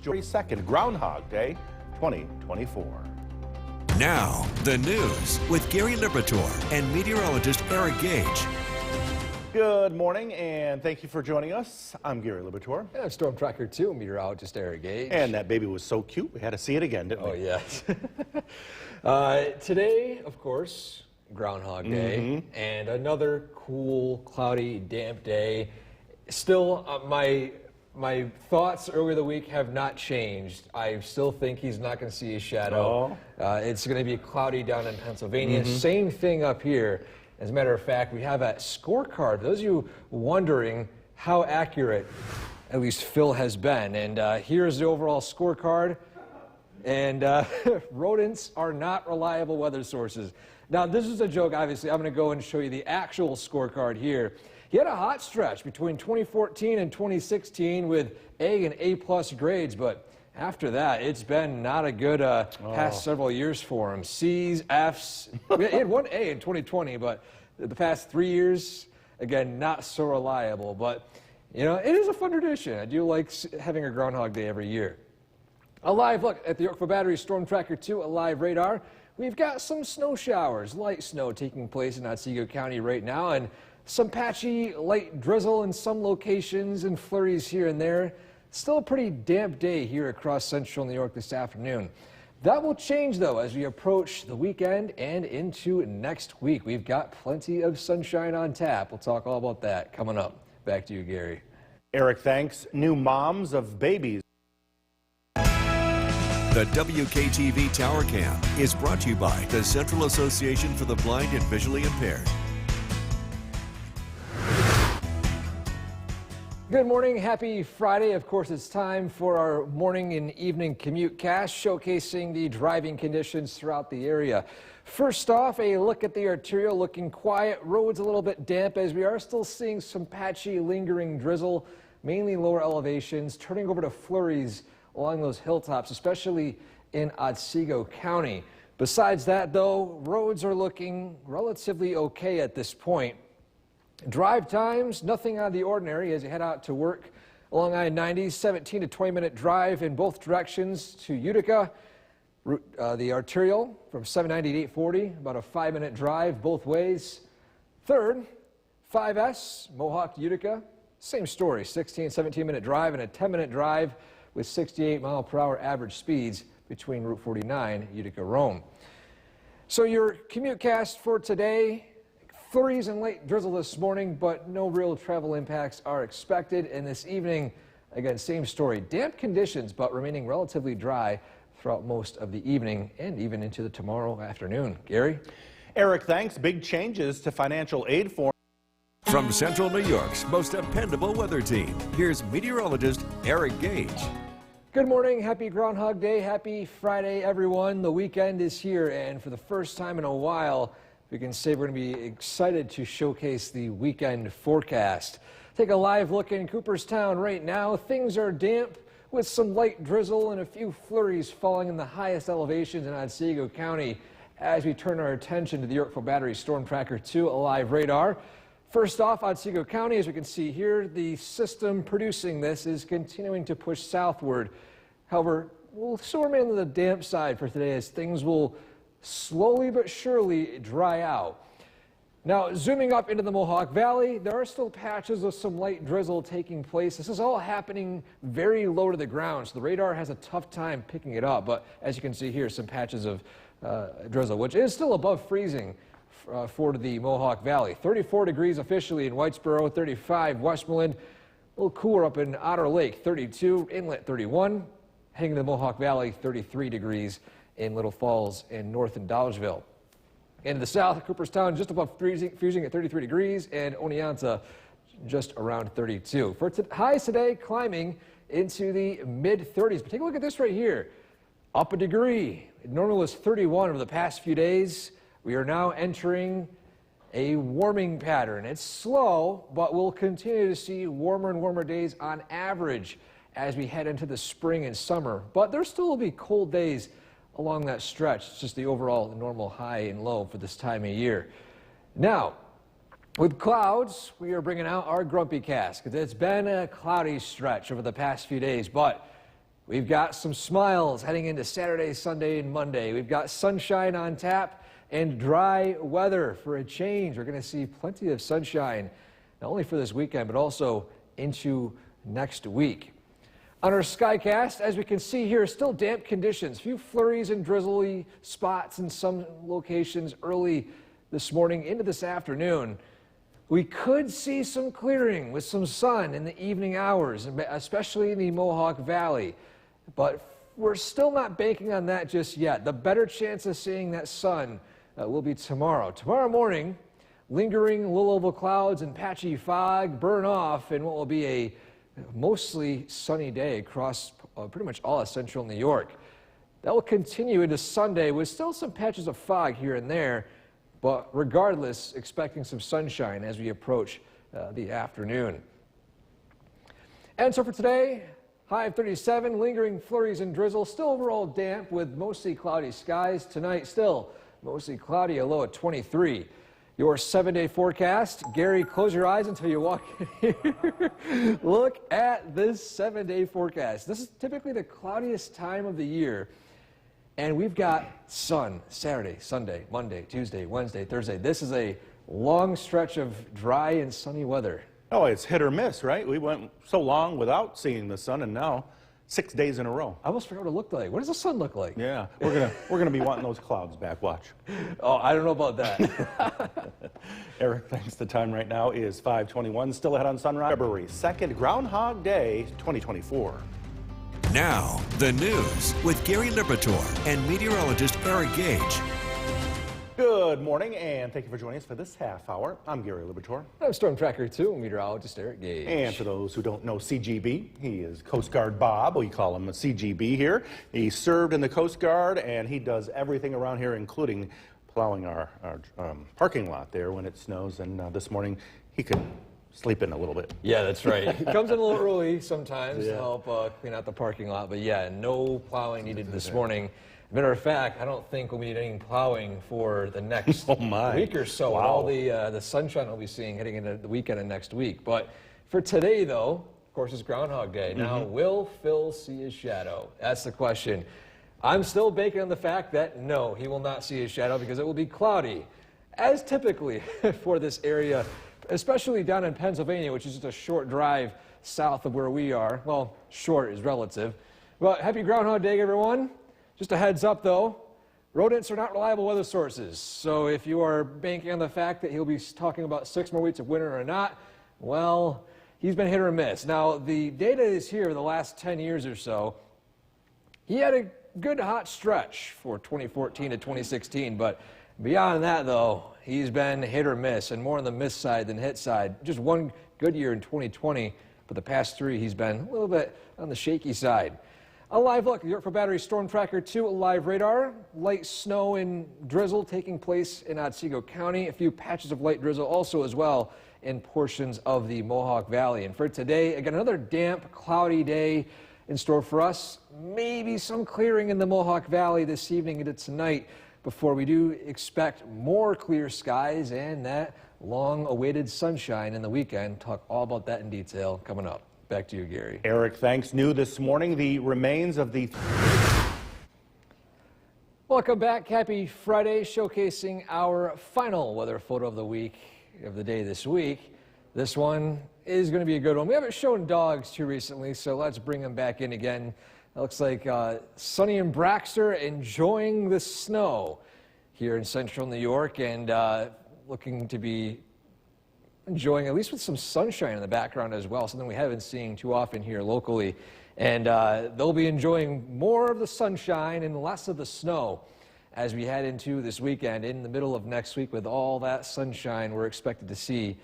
2nd Groundhog Day 2024. Now, the news with Gary Liberatore and meteorologist Eric Gage. Good morning, and thank you for joining us. I'm Gary Liberatore. And I'm Storm Tracker 2, meteorologist Eric Gage. And that baby was so cute, we had to see it again, didn't we? Oh, yes. Today, of course, Groundhog Day, and another cool, cloudy, damp day. Still, my thoughts earlier the week have not changed. I still think he's not going to see a shadow. It's going to be cloudy down in Pennsylvania. Same thing up here. As a matter of fact, we have a scorecard. Those of you wondering how accurate, at least Phil has been. And here's the overall scorecard. And rodents are not reliable weather sources. Now, this is a joke, obviously. I'm going to go and show you the actual scorecard here. He had a hot stretch between 2014 and 2016 with A and A+ grades, but after that, it's been not a good past several years for him. C's, F's. He had one A in 2020, but the past 3 years, again, not so reliable. But, you know, it is a fun tradition. I do like having a Groundhog Day every year. A live look at the Yorkville Battery Storm Tracker 2, a live radar. We've got some snow showers, light snow taking place in Otsego County right now, and some patchy light drizzle in some locations and flurries here and there. Still a pretty damp day here across central New York this afternoon. That will change, though, as we approach the weekend and into next week. We've got plenty of sunshine on tap. We'll talk all about that coming up. Back to you, Gary. Eric, thanks. New moms of babies. The WKTV Tower Cam is brought to you by the Central Association for the Blind and Visually Impaired. Good morning, happy Friday. Of course, it's time for our morning and evening commute cast, showcasing the driving conditions throughout the area. First off, a look at the arterial, looking quiet. Roads a little bit damp as we are still seeing some patchy, lingering drizzle, mainly lower elevations, turning over to flurries along those hilltops, especially in Otsego County. Besides that, though, roads are looking relatively okay at this point. Drive times, nothing out of the ordinary as you head out to work along I-90, 17 to 20 minute drive in both directions to Utica. The arterial from 790 to 840, about a 5-minute drive both ways. Third, 5S, Mohawk, Utica, same story, 16, 17-minute drive and a 10-minute drive with 68-mile-per-hour average speeds between Route 49, Utica, Rome. So your commute cast for today, flurries and late drizzle this morning, but no real travel impacts are expected. And this evening, again, same story. Damp conditions, but remaining relatively dry throughout most of the evening and even into the tomorrow afternoon. Gary? Eric, thanks. Big changes to financial aid for. From Central New York's most dependable weather team, here's meteorologist Eric Gage. Good morning, happy Groundhog Day, happy Friday, everyone. The weekend is here, and for the first time in a while, we can say we're going to be excited to showcase the weekend forecast. Take a live look in Cooperstown right now. Things are damp with some light drizzle and a few flurries falling in the highest elevations in Otsego County as we turn our attention to the Yorkville Battery Storm Tracker 2, a live radar. First off, Otsego County, as we can see here, the system producing this is continuing to push southward. However, we'll still remain on the damp side for today as things will slowly but surely dry out. Now, zooming up into the Mohawk Valley, there are still patches of some light drizzle taking place. This is all happening very low to the ground, so the radar has a tough time picking it up. But as you can see here, some patches of drizzle, which is still above freezing for the Mohawk Valley. 34 degrees officially in Whitesboro, 35 Westmoreland, a little cooler up in Otter Lake, 32, Inlet 31, heading to the Mohawk Valley, 33 degrees in Little Falls and north in Dolgeville. And to the south, Cooperstown just above freezing at 33 degrees, and Oneonta just around 32. For highs today, climbing into the mid-30s. But take a look at this right here. Up a degree. It normally was 31 over the past few days. We are now entering a warming pattern. It's slow, but we'll continue to see warmer and warmer days on average as we head into the spring and summer. But there still will be cold days along that stretch. It's just the overall normal high and low for this time of year. Now, with clouds, we are bringing out our grumpy cast because it's been a cloudy stretch over the past few days, but We've got some smiles heading into Saturday, Sunday, and Monday. We've got sunshine on tap and dry weather for a change. We're going to see plenty of sunshine, not only for this weekend, but also into next week. On our Skycast, as we can see here, still damp conditions. A few flurries and drizzly spots in some locations early this morning into this afternoon. We could see some clearing with some sun in the evening hours, especially in the Mohawk Valley. But we're still not banking on that just yet. The better chance of seeing that sun will be tomorrow. Tomorrow morning, lingering low-level clouds and patchy fog burn off in what will be a mostly sunny day across pretty much all of central New York. That will continue into Sunday with still some patches of fog here and there, but regardless, expecting some sunshine as we approach the afternoon. And so for today, high of 37, lingering flurries and drizzle, still overall damp with mostly cloudy skies. Tonight, still mostly cloudy, a low of 23. Your 7-day forecast. Gary, close your eyes until you walk in here. Look at this 7-day forecast. This is typically the cloudiest time of the year. And we've got sun Saturday, Sunday, Monday, Tuesday, Wednesday, Thursday. This is a long stretch of dry and sunny weather. Oh, it's hit or miss, right? We went so long without seeing the sun, and now 6 days in a row. I almost forgot what it looked like. What does the sun look like? Yeah, we're gonna be wanting those clouds back. Watch. Oh, I don't know about that. Eric, thanks. The time right now is 5:21. Still ahead on Sunrise. February 2nd, Groundhog Day 2024. Now, the news with Gary Liberatore and meteorologist Eric Gage. Good morning, and thank you for joining us for this half hour. I'm Gary Liberatore. I'm Storm Tracker 2, meteorologist Eric Gage. And for those who don't know CGB, he is Coast Guard Bob. We call him a CGB here. He served in the Coast Guard, and he does everything around here, including plowing our parking lot there when it snows. And this morning, he could sleep in a little bit. Yeah, that's right. He comes in a little early sometimes to help clean out the parking lot. But yeah, no plowing needed this morning. Matter of fact, I don't think we'll be doing plowing for the next week or so. Wow. All the sunshine we'll be seeing heading into the weekend and next week. But for today, though, of course, it's Groundhog Day. Now, will Phil see his shadow? That's the question. I'm still banking on the fact that no, he will not see his shadow because it will be cloudy, as typically for this area, especially down in Pennsylvania, which is just a short drive south of where we are. Well, short is relative. But happy Groundhog Day, everyone. Just a heads up, though, rodents are not reliable weather sources. So if you are banking on the fact that he'll be talking about 6 more weeks of winter or not, well, he's been hit or miss. Now, the data is here the last 10 years or so. He had a good hot stretch for 2014 to 2016, but beyond that, though, he's been hit or miss, and more on the miss side than hit side. Just one good year in 2020, but the past 3, he's been a little bit on the shaky side. A live look at the Yorkville Battery Storm Tracker 2 live radar. Light snow and drizzle taking place in Otsego County. A few patches of light drizzle also as well in portions of the Mohawk Valley. And for today, again, another damp, cloudy day in store for us. Maybe some clearing in the Mohawk Valley this evening into tonight before we do expect more clear skies and that long-awaited sunshine in the weekend. Talk all about that in detail coming up. Back to you, Gary. Eric, thanks. New this morning, the remains of the... Welcome back. Happy Friday, showcasing our final weather photo of the week, of the day this week. This one is going to be a good one. We haven't shown dogs too recently, so let's bring them back in again. It looks like Sonny and Braxter enjoying the snow here in central New York and looking to be enjoying, at least with some sunshine in the background as well, something we haven't seen too often here locally. And they'll be enjoying more of the sunshine and less of the snow as we head into this weekend. In the middle of next week with all that sunshine we're expected to see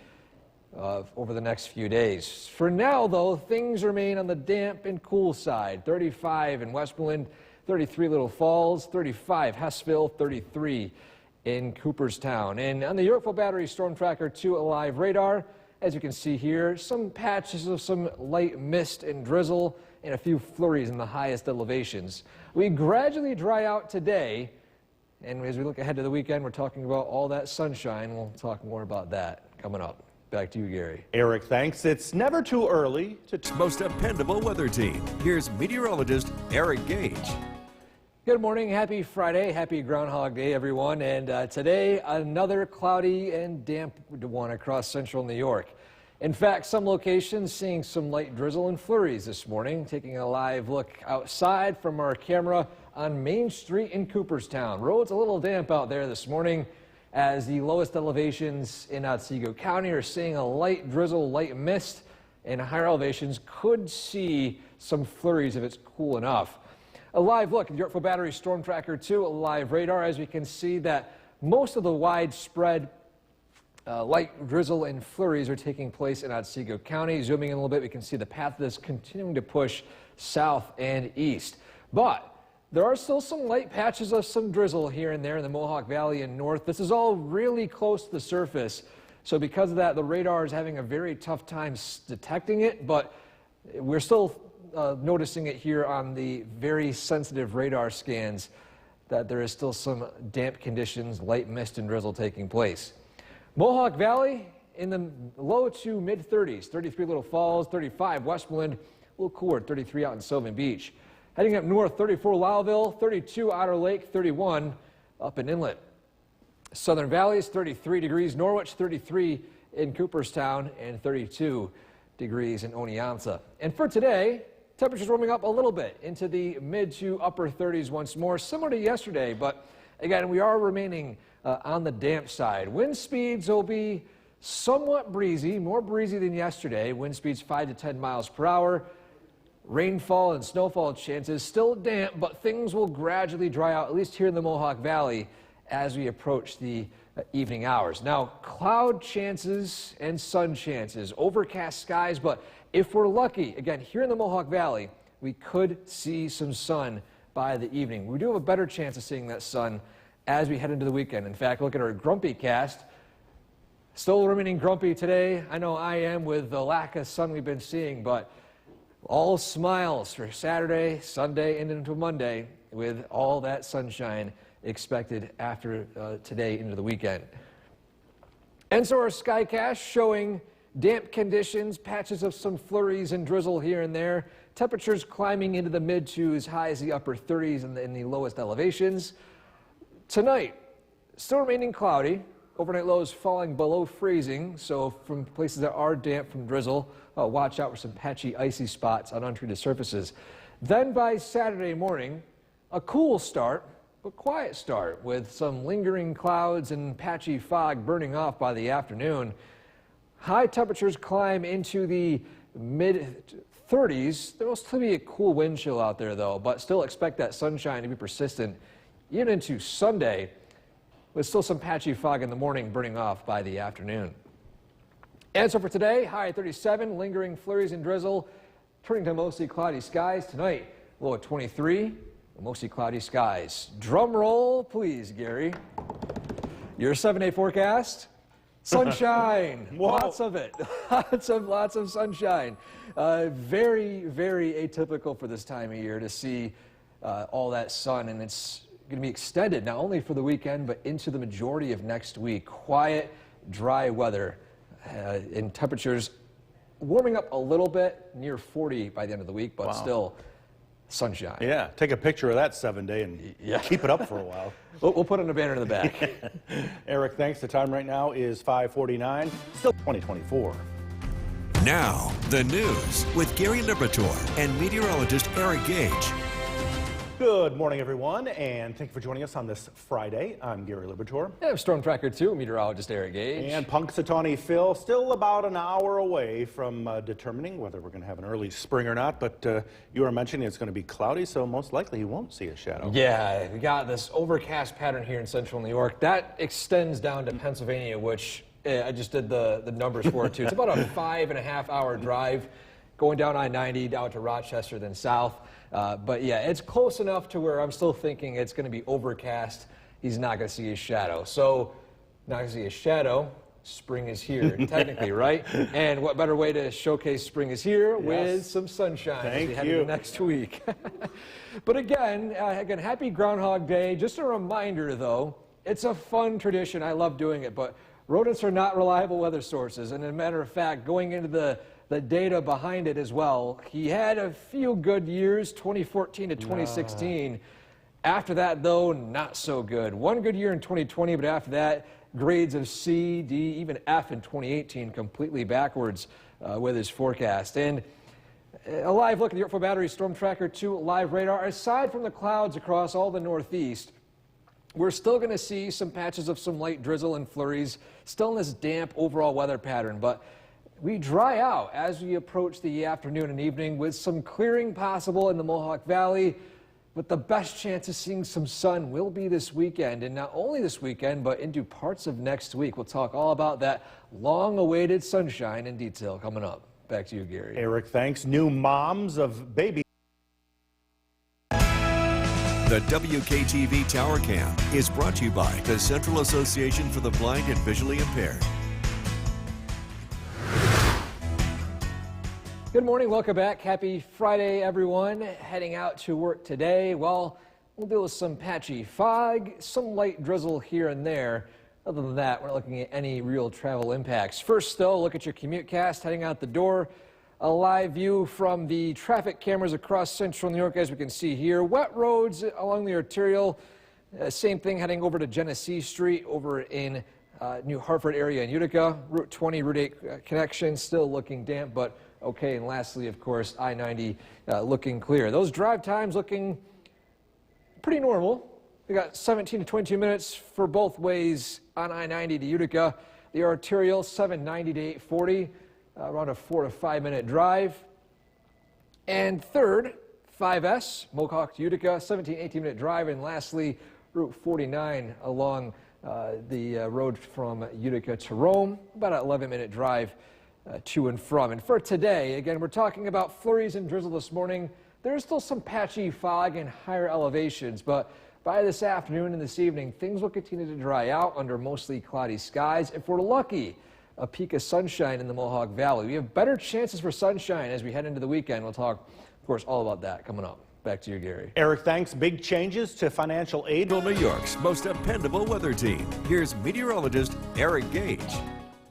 over the next few days. For now, though, things remain on the damp and cool side. 35 in Westmoreland, 33 Little Falls, 35 Hessville, 33 in Cooperstown. And on the Yorkville Battery Storm Tracker 2 live radar, as you can see here, some patches of some light mist and drizzle and a few flurries in the highest elevations. We gradually dry out today, and as we look ahead to the weekend, we're talking about all that sunshine. We'll talk more about that coming up. Back to you, Gary. Eric, thanks. It's never too early to... Most dependable weather team. Here's meteorologist Eric Gage. Good morning, happy Friday, happy Groundhog Day, everyone. And today, another cloudy and damp one across central New York. In fact, some locations seeing some light drizzle and flurries this morning. Taking a live look outside from our camera on Main Street in Cooperstown. Roads a little damp out there this morning, as the lowest elevations in Otsego County are seeing a light drizzle, light mist, and higher elevations could see some flurries if it's cool enough. A live look at the Yorkville Battery Storm Tracker 2, a live radar, as we can see that most of the widespread light drizzle and flurries are taking place in Otsego County. Zooming in a little bit, we can see the path of this continuing to push south and east. But there are still some light patches of some drizzle here and there in the Mohawk Valley and north. This is all really close to the surface. So because of that, the radar is having a very tough time detecting it, but we're still noticing it here on the very sensitive radar scans that there is still some damp conditions, light mist and drizzle taking place. Mohawk Valley in the low to mid 30s, 33 Little Falls, 35 Westmoreland, a little cooler, 33 out in Sylvan Beach. Heading up north, 34 Lowville, 32 Otter Lake, 31 up in Inlet. Southern Valleys, 33 degrees, Norwich, 33 in Cooperstown, and 32 degrees in Oneonta. And for today, temperatures warming up a little bit into the mid to upper 30s once more, similar to yesterday, but again, we are remaining on the damp side. Wind speeds will be somewhat breezy, more breezy than yesterday. Wind speeds 5 to 10 miles per hour. Rainfall and snowfall chances still damp, but things will gradually dry out, at least here in the Mohawk Valley, as we approach the evening hours. Now, cloud chances and sun chances, overcast skies, but if we're lucky, again, here in the Mohawk Valley, we could see some sun by the evening. We do have a better chance of seeing that sun as we head into the weekend. In fact, look at our grumpy cast. Still remaining grumpy today. I know I am with the lack of sun we've been seeing, but all smiles for Saturday, Sunday, and into Monday with all that sunshine expected after today into the weekend. And so our Skycast showing damp conditions, patches of some flurries and drizzle here and there. Temperatures climbing into the mid to as high as the upper 30s in the lowest elevations. Tonight, still remaining cloudy. Overnight lows falling below freezing, so from places that are damp from drizzle, watch out for some patchy, icy spots on untreated surfaces. Then by Saturday morning, a cool start, but quiet start with some lingering clouds and patchy fog burning off by the afternoon. High temperatures climb into the mid-30s. There will still be a cool wind chill out there, though, but still expect that sunshine to be persistent even into Sunday, with still some patchy fog in the morning burning off by the afternoon. And so for today, high at 37, lingering flurries and drizzle, turning to mostly cloudy skies. Tonight, low at 23, mostly cloudy skies. Drum roll, please, Gary. Your 7-day forecast. Sunshine, lots of it, lots of sunshine. Very, very atypical for this time of year to see all that sun, and it's going to be extended not only for the weekend but into the majority of next week. Quiet, dry weather, and temperatures warming up a little bit, near 40 by the end of the week, but still sunshine. Yeah, take a picture of that 7-day and keep it up for a while. We'll put it on a banner in the back. Eric, thanks. The time right now is 5:49, still 2024. Now, the news with Gary Liberatore and meteorologist Eric Gage. Good morning, everyone, and thank you for joining us on this Friday. I'm Gary Liberatore. I'm Storm Tracker 2, meteorologist Eric Gage. And Punxsutawney Phil, still about an hour away from determining whether we're going to have an early spring or not, but you were mentioning it's going to be cloudy, so most likely you won't see a shadow. Yeah, we got this overcast pattern here in central New York. That extends down to Pennsylvania, which I just did the numbers for it, too. It's about a 5.5-hour drive going down I-90 down to Rochester, then south. But yeah, it's close enough to where I'm still thinking it's going to be overcast. He's not going to see his shadow. So, not going to see his shadow. Spring is here, technically, right? And what better way to showcase spring is here with some sunshine as we head into next week. But again, happy Groundhog Day. Just a reminder, though, it's a fun tradition. I love doing it, but rodents are not reliable weather sources, and as a matter of fact, going into the data behind it as well, he had a few good years, 2014 to 2016. After that, though, not so good. One good year in 2020, but after that, grades of C, D, even F in 2018, completely backwards with his forecast. And a live look at the Yorkville Battery Storm Tracker 2 live radar. Aside from the clouds across all the northeast, we're still going to see some patches of some light drizzle and flurries, still in this damp overall weather pattern. But we dry out as we approach the afternoon and evening with some clearing possible in the Mohawk Valley. But the best chance of seeing some sun will be this weekend, and not only this weekend, but into parts of next week. We'll talk all about that long-awaited sunshine in detail coming up. Back to you, Gary. Eric, thanks. New moms of baby. The WKTV Tower Cam is brought to you by the Central Association for the Blind and Visually Impaired. Good morning, welcome back. Happy Friday, everyone. Heading out to work today. Well, we'll deal with some patchy fog, some light drizzle here and there. Other than that, we're not looking at any real travel impacts. First, though, look at your commute cast heading out the door. A live view from the traffic cameras across central New York, as we can see here. Wet roads along the arterial. Same thing heading over to Genesee Street over in New Hartford area in Utica. Route 20, Route 8 connection still looking damp, but okay. And lastly, of course, I-90 looking clear. Those drive times looking pretty normal. We got 17 to 22 minutes for both ways on I-90 to Utica. The arterial 790 to 840, around a 4 to 5 minute drive. And third, 5S, Mohawk to Utica, 17, 18 minute drive. And lastly, Route 49 along the road from Utica to Rome, about an 11-minute drive to and from. And for today, again, we're talking about flurries and drizzle this morning. There's still some patchy fog in higher elevations, but by this afternoon and this evening, things will continue to dry out under mostly cloudy skies. If we're lucky, a peak of sunshine in the Mohawk Valley. We have better chances for sunshine as we head into the weekend. We'll talk, of course, all about that coming up. Back to you, Gary. Eric, thanks. Big changes to financial aid. New York's most dependable weather team. Here's meteorologist Eric Gage.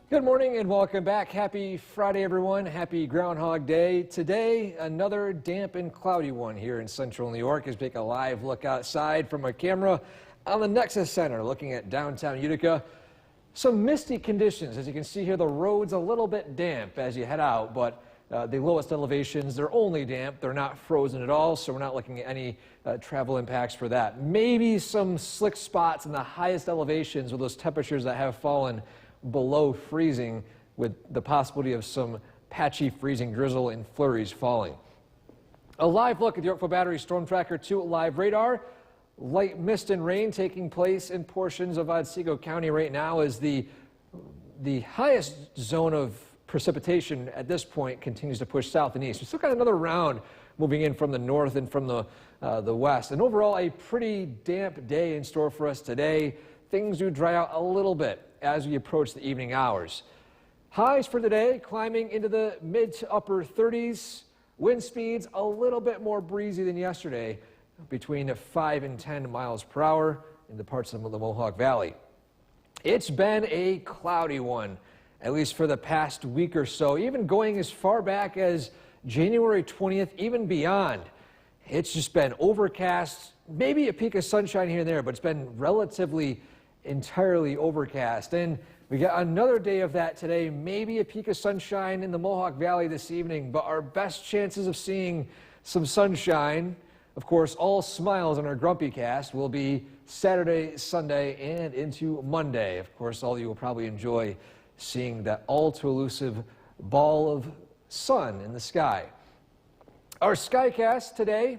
Good morning and welcome back. Happy Friday, everyone. Happy Groundhog Day. Today, another damp and cloudy one here in central New York as we take a live look outside from a camera on the Nexus Center looking at downtown Utica. Some misty conditions. As you can see here, the road's a little bit damp as you head out, but the lowest elevations, they're only damp. They're not frozen at all, so we're not looking at any travel impacts for that. Maybe some slick spots in the highest elevations with those temperatures that have fallen below freezing, with the possibility of some patchy freezing drizzle and flurries falling. A live look at the Yorkville Battery Storm Tracker 2 live radar. Light mist and rain taking place in portions of Otsego County right now as the highest zone of precipitation at this point continues to push south and east. We still got another round moving in from the north and from the west. And overall, a pretty damp day in store for us today. Things do dry out a little bit as we approach the evening hours. Highs for today climbing into the mid to upper 30s. Wind speeds a little bit more breezy than yesterday, between 5 and 10 miles per hour in the parts of the Mohawk Valley. It's been a cloudy one, at least for the past week or so, even going as far back as January 20th, even beyond. It's just been overcast, maybe a peak of sunshine here and there, but it's been relatively entirely overcast. And we got another day of that today, maybe a peak of sunshine in the Mohawk Valley this evening, but our best chances of seeing some sunshine, of course, all smiles on our Grumpy Cast, will be Saturday, Sunday, and into Monday. Of course, all of you will probably enjoy seeing that all-too-elusive ball of sun in the sky. Our Skycast today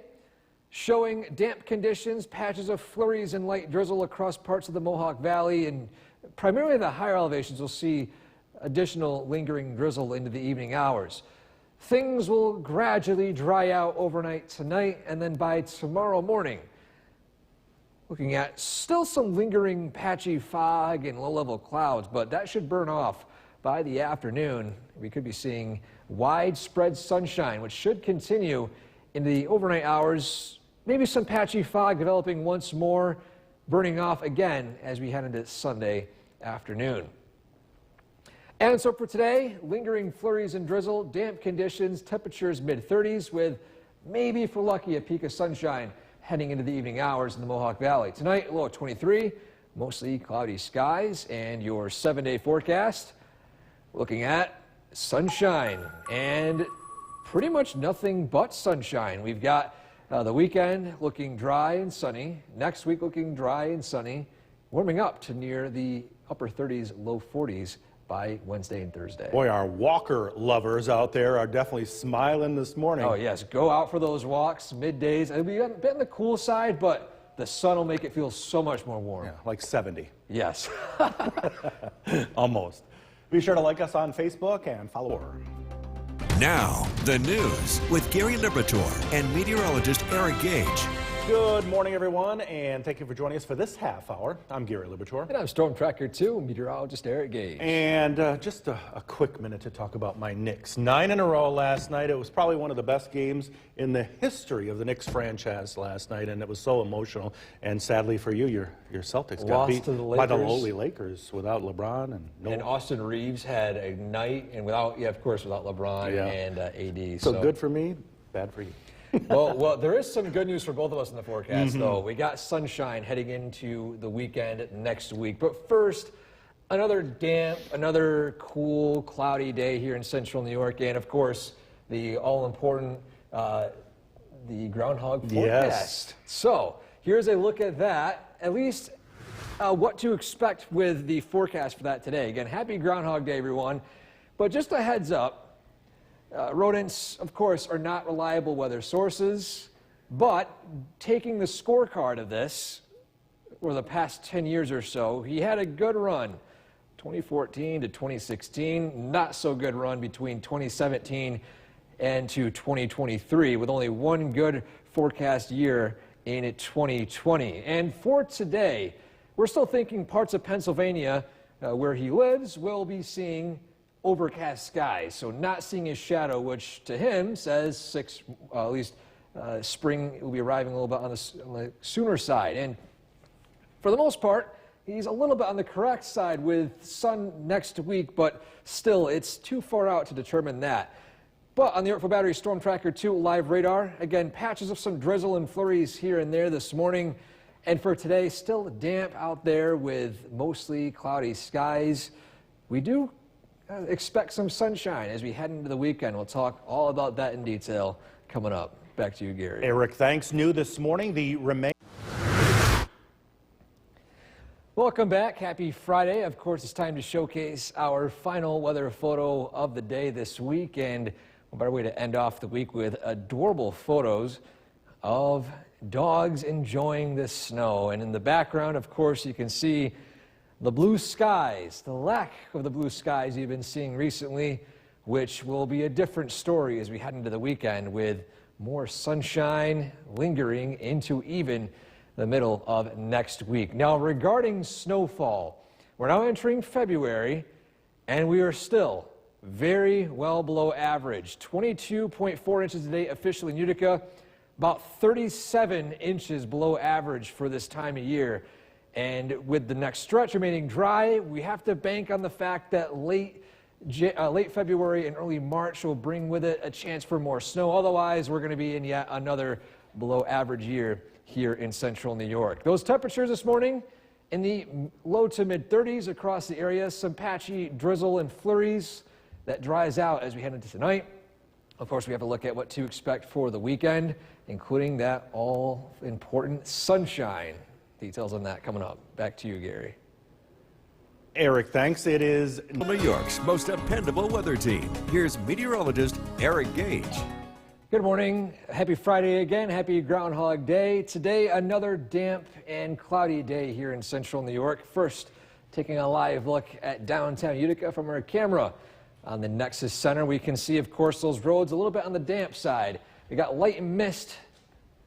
showing damp conditions, patches of flurries and light drizzle across parts of the Mohawk Valley, and primarily the higher elevations will see additional lingering drizzle into the evening hours. Things will gradually dry out overnight tonight, and then by tomorrow morning, looking at still some lingering patchy fog and low-level clouds, but that should burn off by the afternoon. We could be seeing widespread sunshine, which should continue into the overnight hours. Maybe some patchy fog developing once more, burning off again as we head into Sunday afternoon. And so for today, lingering flurries and drizzle, damp conditions, temperatures mid-30s with maybe, if we're lucky, a peak of sunshine heading into the evening hours in the Mohawk Valley. Tonight, low of 23, mostly cloudy skies, and your 7-day forecast looking at sunshine and pretty much nothing but sunshine. We've got the weekend looking dry and sunny, next week looking dry and sunny, warming up to near the upper 30s, low 40s by Wednesday and Thursday. Boy, our walker lovers out there are definitely smiling this morning. Oh yes, go out for those walks middays. It'll be a bit on the cool side, but the sun will make it feel so much more warm. Yeah, like 70. Yes. Almost. Be sure to like us on Facebook and follow her. Now, the news with Gary Liberatore and meteorologist Eric Gage. Good morning, everyone, and thank you for joining us for this half hour. I'm Gary Liberatore. And I'm Storm Tracker 2, meteorologist Eric Gage. And just a quick minute to talk about my Knicks. 9 in a row last night. It was probably one of the best games in the history of the Knicks franchise last night, and it was so emotional. And sadly for you, your Celtics got Lost beat to the by the Lakers. lowly Lakers without LeBron And Austin Reeves had a night, and without LeBron Yeah. and AD. So good for me, bad for you. Well, there is some good news for both of us in the forecast, though. We got sunshine heading into the weekend next week. But first, another damp, another cool, cloudy day here in central New York. And, of course, the all-important the groundhog forecast. Yes. So here's a look at that, at least what to expect with the forecast for that today. Again, happy Groundhog Day, everyone. But just a heads up, rodents, of course, are not reliable weather sources, but taking the scorecard of this, over the past 10 years or so, he had a good run. 2014 to 2016, not so good run between 2017 and to 2023, with only one good forecast year in 2020. And for today, we're still thinking parts of Pennsylvania, where he lives, will be seeing overcast skies, so not seeing his shadow, which to him says at least spring will be arriving a little bit on the sooner side. And for the most part, he's a little bit on the correct side with sun next week, but still, it's too far out to determine that. But on the Yorkville Battery Storm Tracker 2 live radar, again, patches of some drizzle and flurries here and there this morning. And for today, still damp out there with mostly cloudy skies. We do expect some sunshine as we head into the weekend. We'll talk all about that in detail coming up. Back to you, Gary. Eric, thanks. New this morning, the remain. Welcome back. Happy Friday. Of course, it's time to showcase our final weather photo of the day this week. And what better way to end off the week with adorable photos of dogs enjoying the snow. And in the background, of course, you can see the blue skies, the lack of the blue skies you've been seeing recently, which will be a different story as we head into the weekend with more sunshine lingering into even the middle of next week. Now, regarding snowfall, we're now entering February, and we are still very well below average. 22.4 inches a day officially in Utica, about 37 inches below average for this time of year. And with the next stretch remaining dry, we have to bank on the fact that late February and early March will bring with it a chance for more snow. Otherwise, we're going to be in yet another below average year here in central New York. Those temperatures this morning in the low to mid 30s across the area. Some patchy drizzle and flurries that dries out as we head into tonight. Of course, we have a look at what to expect for the weekend, including that all-important sunshine. Details on that coming up. Back to you, Gary. Eric, thanks. It is New York's most dependable weather team. Here's meteorologist Eric Gage. Good morning. Happy Friday again. Happy Groundhog Day. Today, another damp and cloudy day here in central New York. First, taking a live look at downtown Utica from our camera on the Nexus Center. We can see, of course, those roads a little bit on the damp side. We got light mist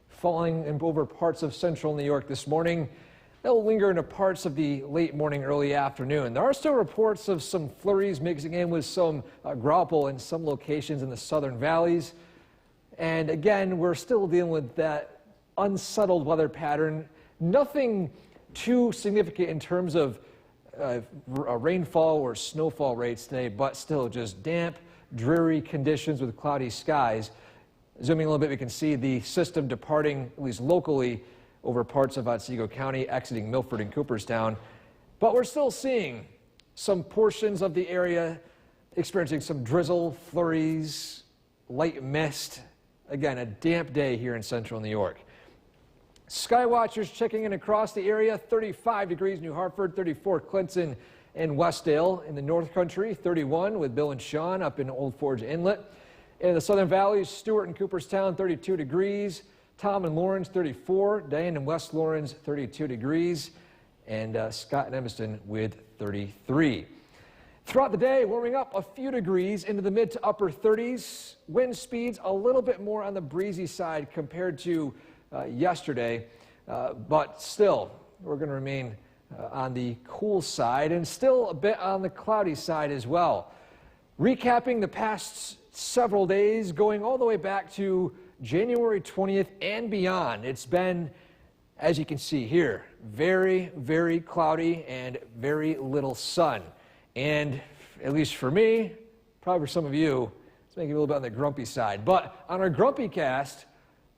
falling over parts of central New York this morning. They'll linger into parts of the late morning, early afternoon. There are still reports of some flurries mixing in with some graupel in some locations in the southern valleys. And again, we're still dealing with that unsettled weather pattern. Nothing too significant in terms of rainfall or snowfall rates today, but still just damp, dreary conditions with cloudy skies. Zooming a little bit, we can see the system departing, at least locally, over parts of Otsego County, exiting Milford and Cooperstown. But we're still seeing some portions of the area experiencing some drizzle, flurries, light mist. Again, a damp day here in central New York. Sky watchers checking in across the area. 35 degrees New Hartford, 34 Clinton and Westdale. In the North Country, 31 with Bill and Sean up in Old Forge Inlet. In the Southern Valleys, Stewart and Cooperstown, 32 degrees. Tom and Lawrence, 34. Diane and West Lawrence, 32 degrees. And Scott and Evanston with 33. Throughout the day, warming up a few degrees into the mid to upper 30s. Wind speeds a little bit more on the breezy side compared to yesterday, but still, we're going to remain on the cool side and still a bit on the cloudy side as well. Recapping the past several days, going all the way back to January 20th and beyond, it's been, as you can see here, very, very cloudy and very little sun. And at least for me, probably for some of you, it's making me a little bit on the grumpy side. But on our Grumpy Cast,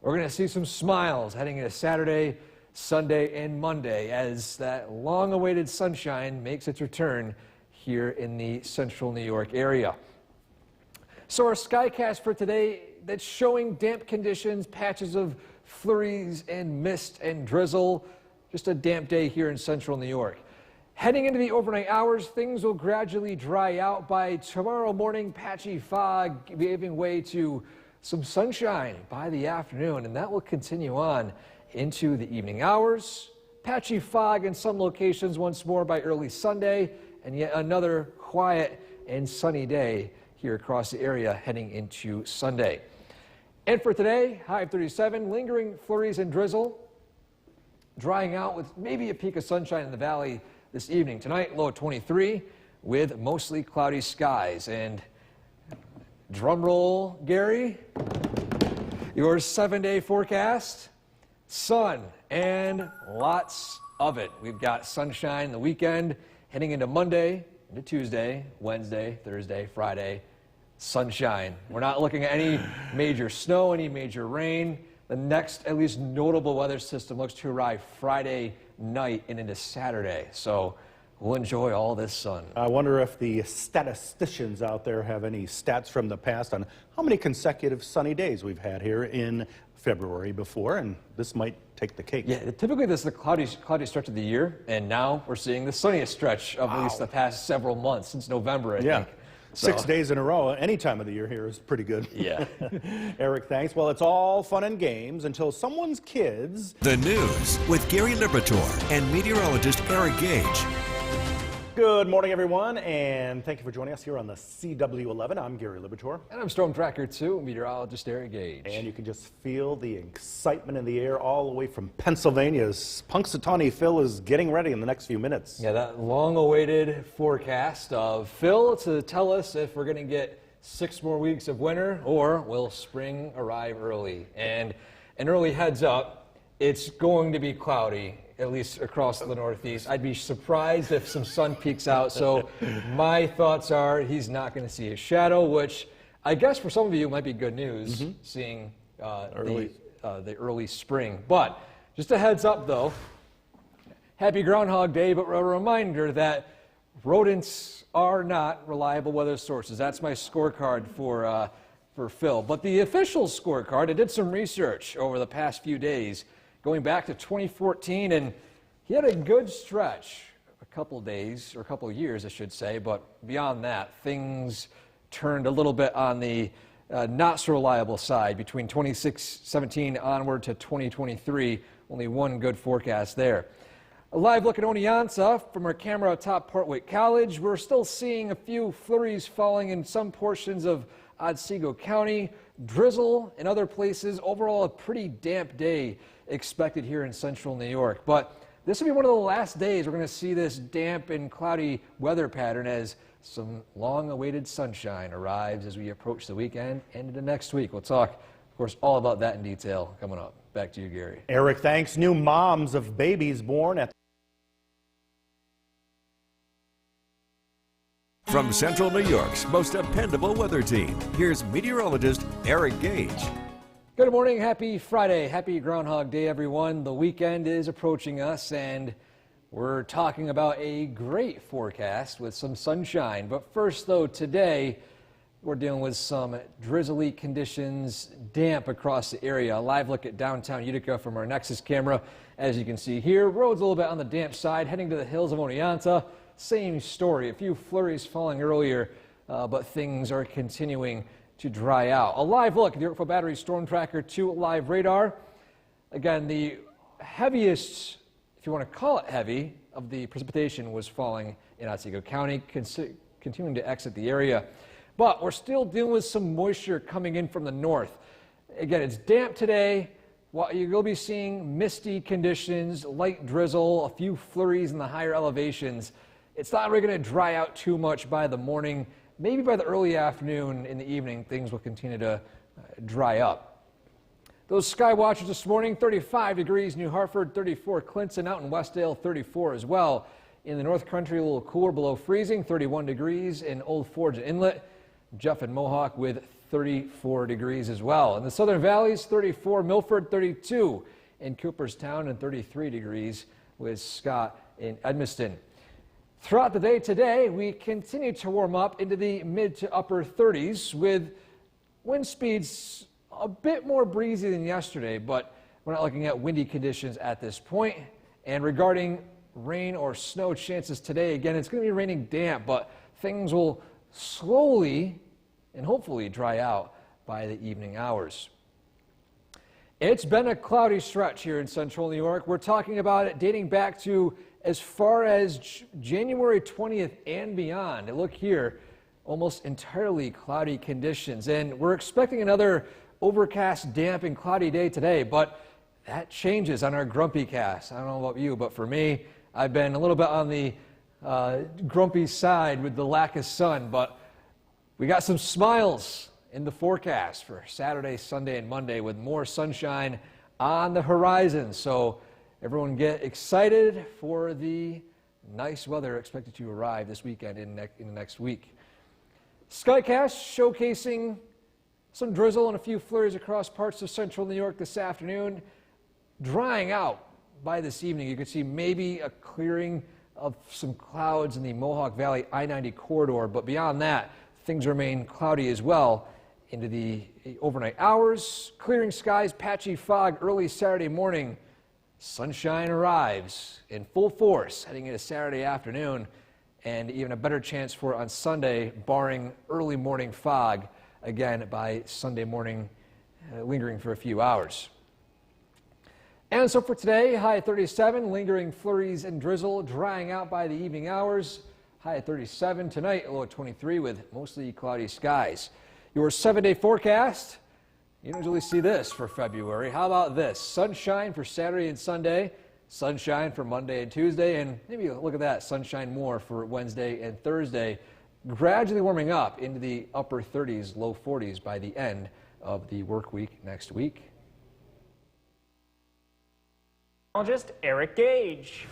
we're going to see some smiles heading into Saturday, Sunday, and Monday as that long-awaited sunshine makes its return here in the central New York area. So our Skycast for today, that's showing damp conditions, patches of flurries and mist and drizzle. Just a damp day here in central New York. Heading into the overnight hours, things will gradually dry out. By tomorrow morning, patchy fog giving way to some sunshine by the afternoon, and that will continue on into the evening hours. Patchy fog in some locations once more by early Sunday, and yet another quiet and sunny day here across the area heading into Sunday. And for today, high of 37, lingering flurries and drizzle, drying out with maybe a peak of sunshine in the valley this evening. Tonight, low of 23 with mostly cloudy skies. And drum roll, Gary, your 7-day forecast, sun and lots of it. We've got sunshine the weekend heading into Monday, into Tuesday, Wednesday, Thursday, Friday, sunshine. We're not looking at any major snow, any major rain. The next, at least notable weather system looks to arrive Friday night and into Saturday. So we'll enjoy all this sun. I wonder if the statisticians out there have any stats from the past on how many consecutive sunny days we've had here in February before, and this might take the cake. Yeah, typically this is the cloudy stretch of the year, and now we're seeing the sunniest stretch of at least the past several months, since November, I think. So. 6 days in a row, any time of the year here is pretty good. Yeah. Eric, thanks. Well, it's all fun and games until someone's kids. The news with Gary Liberatore and meteorologist Eric Gage. Good morning, everyone, and thank you for joining us here on the CW11. I'm Gary Liberatore. And I'm Storm Tracker 2, meteorologist Eric Gage. And you can just feel the excitement in the air all the way from Pennsylvania's Punxsutawney Phil is getting ready in the next few minutes. Yeah, that long-awaited forecast of Phil to tell us if we're going to get 6 more weeks of winter or will spring arrive early. And an early heads up, it's going to be cloudy, at least across the Northeast. I'd be surprised if some sun peeks out. So my thoughts are he's not going to see a shadow, which I guess for some of you might be good news, seeing the early spring. But just a heads up, though, happy Groundhog Day, but a reminder that rodents are not reliable weather sources. That's my scorecard for Phil. But the official scorecard, I did some research over the past few days, going back to 2014, and he had a good stretch, a couple days, or a couple years, I should say, but beyond that, things turned a little bit on the not so reliable side between 2017 onward to 2023. Only one good forecast there. A live look at Oneonta from our camera atop Portwick College. We're still seeing a few flurries falling in some portions of Otsego County, drizzle in other places. Overall, a pretty damp day expected here in central New York. But this will be one of the last days we're going to see this damp and cloudy weather pattern as some long-awaited sunshine arrives as we approach the weekend and into next week. We'll talk, of course, all about that in detail coming up. Back to you, Gary. Eric, thanks. New moms of babies born at From Central New York's most dependable weather team, here's meteorologist Eric Gage. Good morning, happy Friday, happy Groundhog Day, everyone. The weekend is approaching us, and we're talking about a great forecast with some sunshine. But first, though, today we're dealing with some drizzly conditions, damp across the area. A live look at downtown Utica from our Nexus camera. As you can see here, roads a little bit on the damp side, heading to the hills of Oneonta. Same story, a few flurries falling earlier, but things are continuing to dry out. A live look at the Yorkville Battery Storm Tracker 2 live radar. Again, the heaviest, if you want to call it heavy, of the precipitation was falling in Otsego County, continuing to exit the area. But we're still dealing with some moisture coming in from the north. Again, it's damp today. You'll be seeing misty conditions, light drizzle, a few flurries in the higher elevations. It's not really going to dry out too much by the morning. Maybe by the early afternoon, in the evening, things will continue to dry up. Those sky watchers this morning, 35 degrees New Hartford, 34 Clinton, out in Westdale, 34 as well. In the North Country, a little cooler, below freezing, 31 degrees in Old Forge and Inlet. Jeff and Mohawk with 34 degrees as well. In the Southern Valleys, 34, Milford, 32 in Cooperstown, and 33 degrees with Scott in Edmiston. Throughout the day today, we continue to warm up into the mid to upper 30s with wind speeds a bit more breezy than yesterday, but we're not looking at windy conditions at this point. And regarding rain or snow chances today, again, it's going to be raining damp, but things will slowly and hopefully dry out by the evening hours. It's been a cloudy stretch here in central New York. We're talking about it dating back to as far as January 20th and beyond. And look here, almost entirely cloudy conditions. And we're expecting another overcast, damp, and cloudy day today, but that changes on our grumpy cast. I don't know about you, but for me, I've been a little bit on the grumpy side with the lack of sun, but we got some smiles in the forecast for Saturday, Sunday, and Monday with more sunshine on the horizon. So everyone get excited for the nice weather expected to arrive this weekend in the next week. Skycast showcasing some drizzle and a few flurries across parts of central New York this afternoon. Drying out by this evening. You can see maybe a clearing of some clouds in the Mohawk Valley I-90 corridor, but beyond that, things remain cloudy as well into the overnight hours. Clearing skies, patchy fog early Saturday morning. Sunshine arrives in full force heading into Saturday afternoon, and even a better chance for on Sunday, barring early morning fog, again by Sunday morning, lingering for a few hours. And so for today, high at 37, lingering flurries and drizzle, drying out by the evening hours. High at 37 tonight, low at 23 with mostly cloudy skies. Your 7-day forecast. You don't usually see this for February. How about this? Sunshine for Saturday and Sunday, sunshine for Monday and Tuesday, and maybe look at that, sunshine more for Wednesday and Thursday. Gradually warming up into the upper 30s, low 40s by the end of the work week next week. Eric Gage.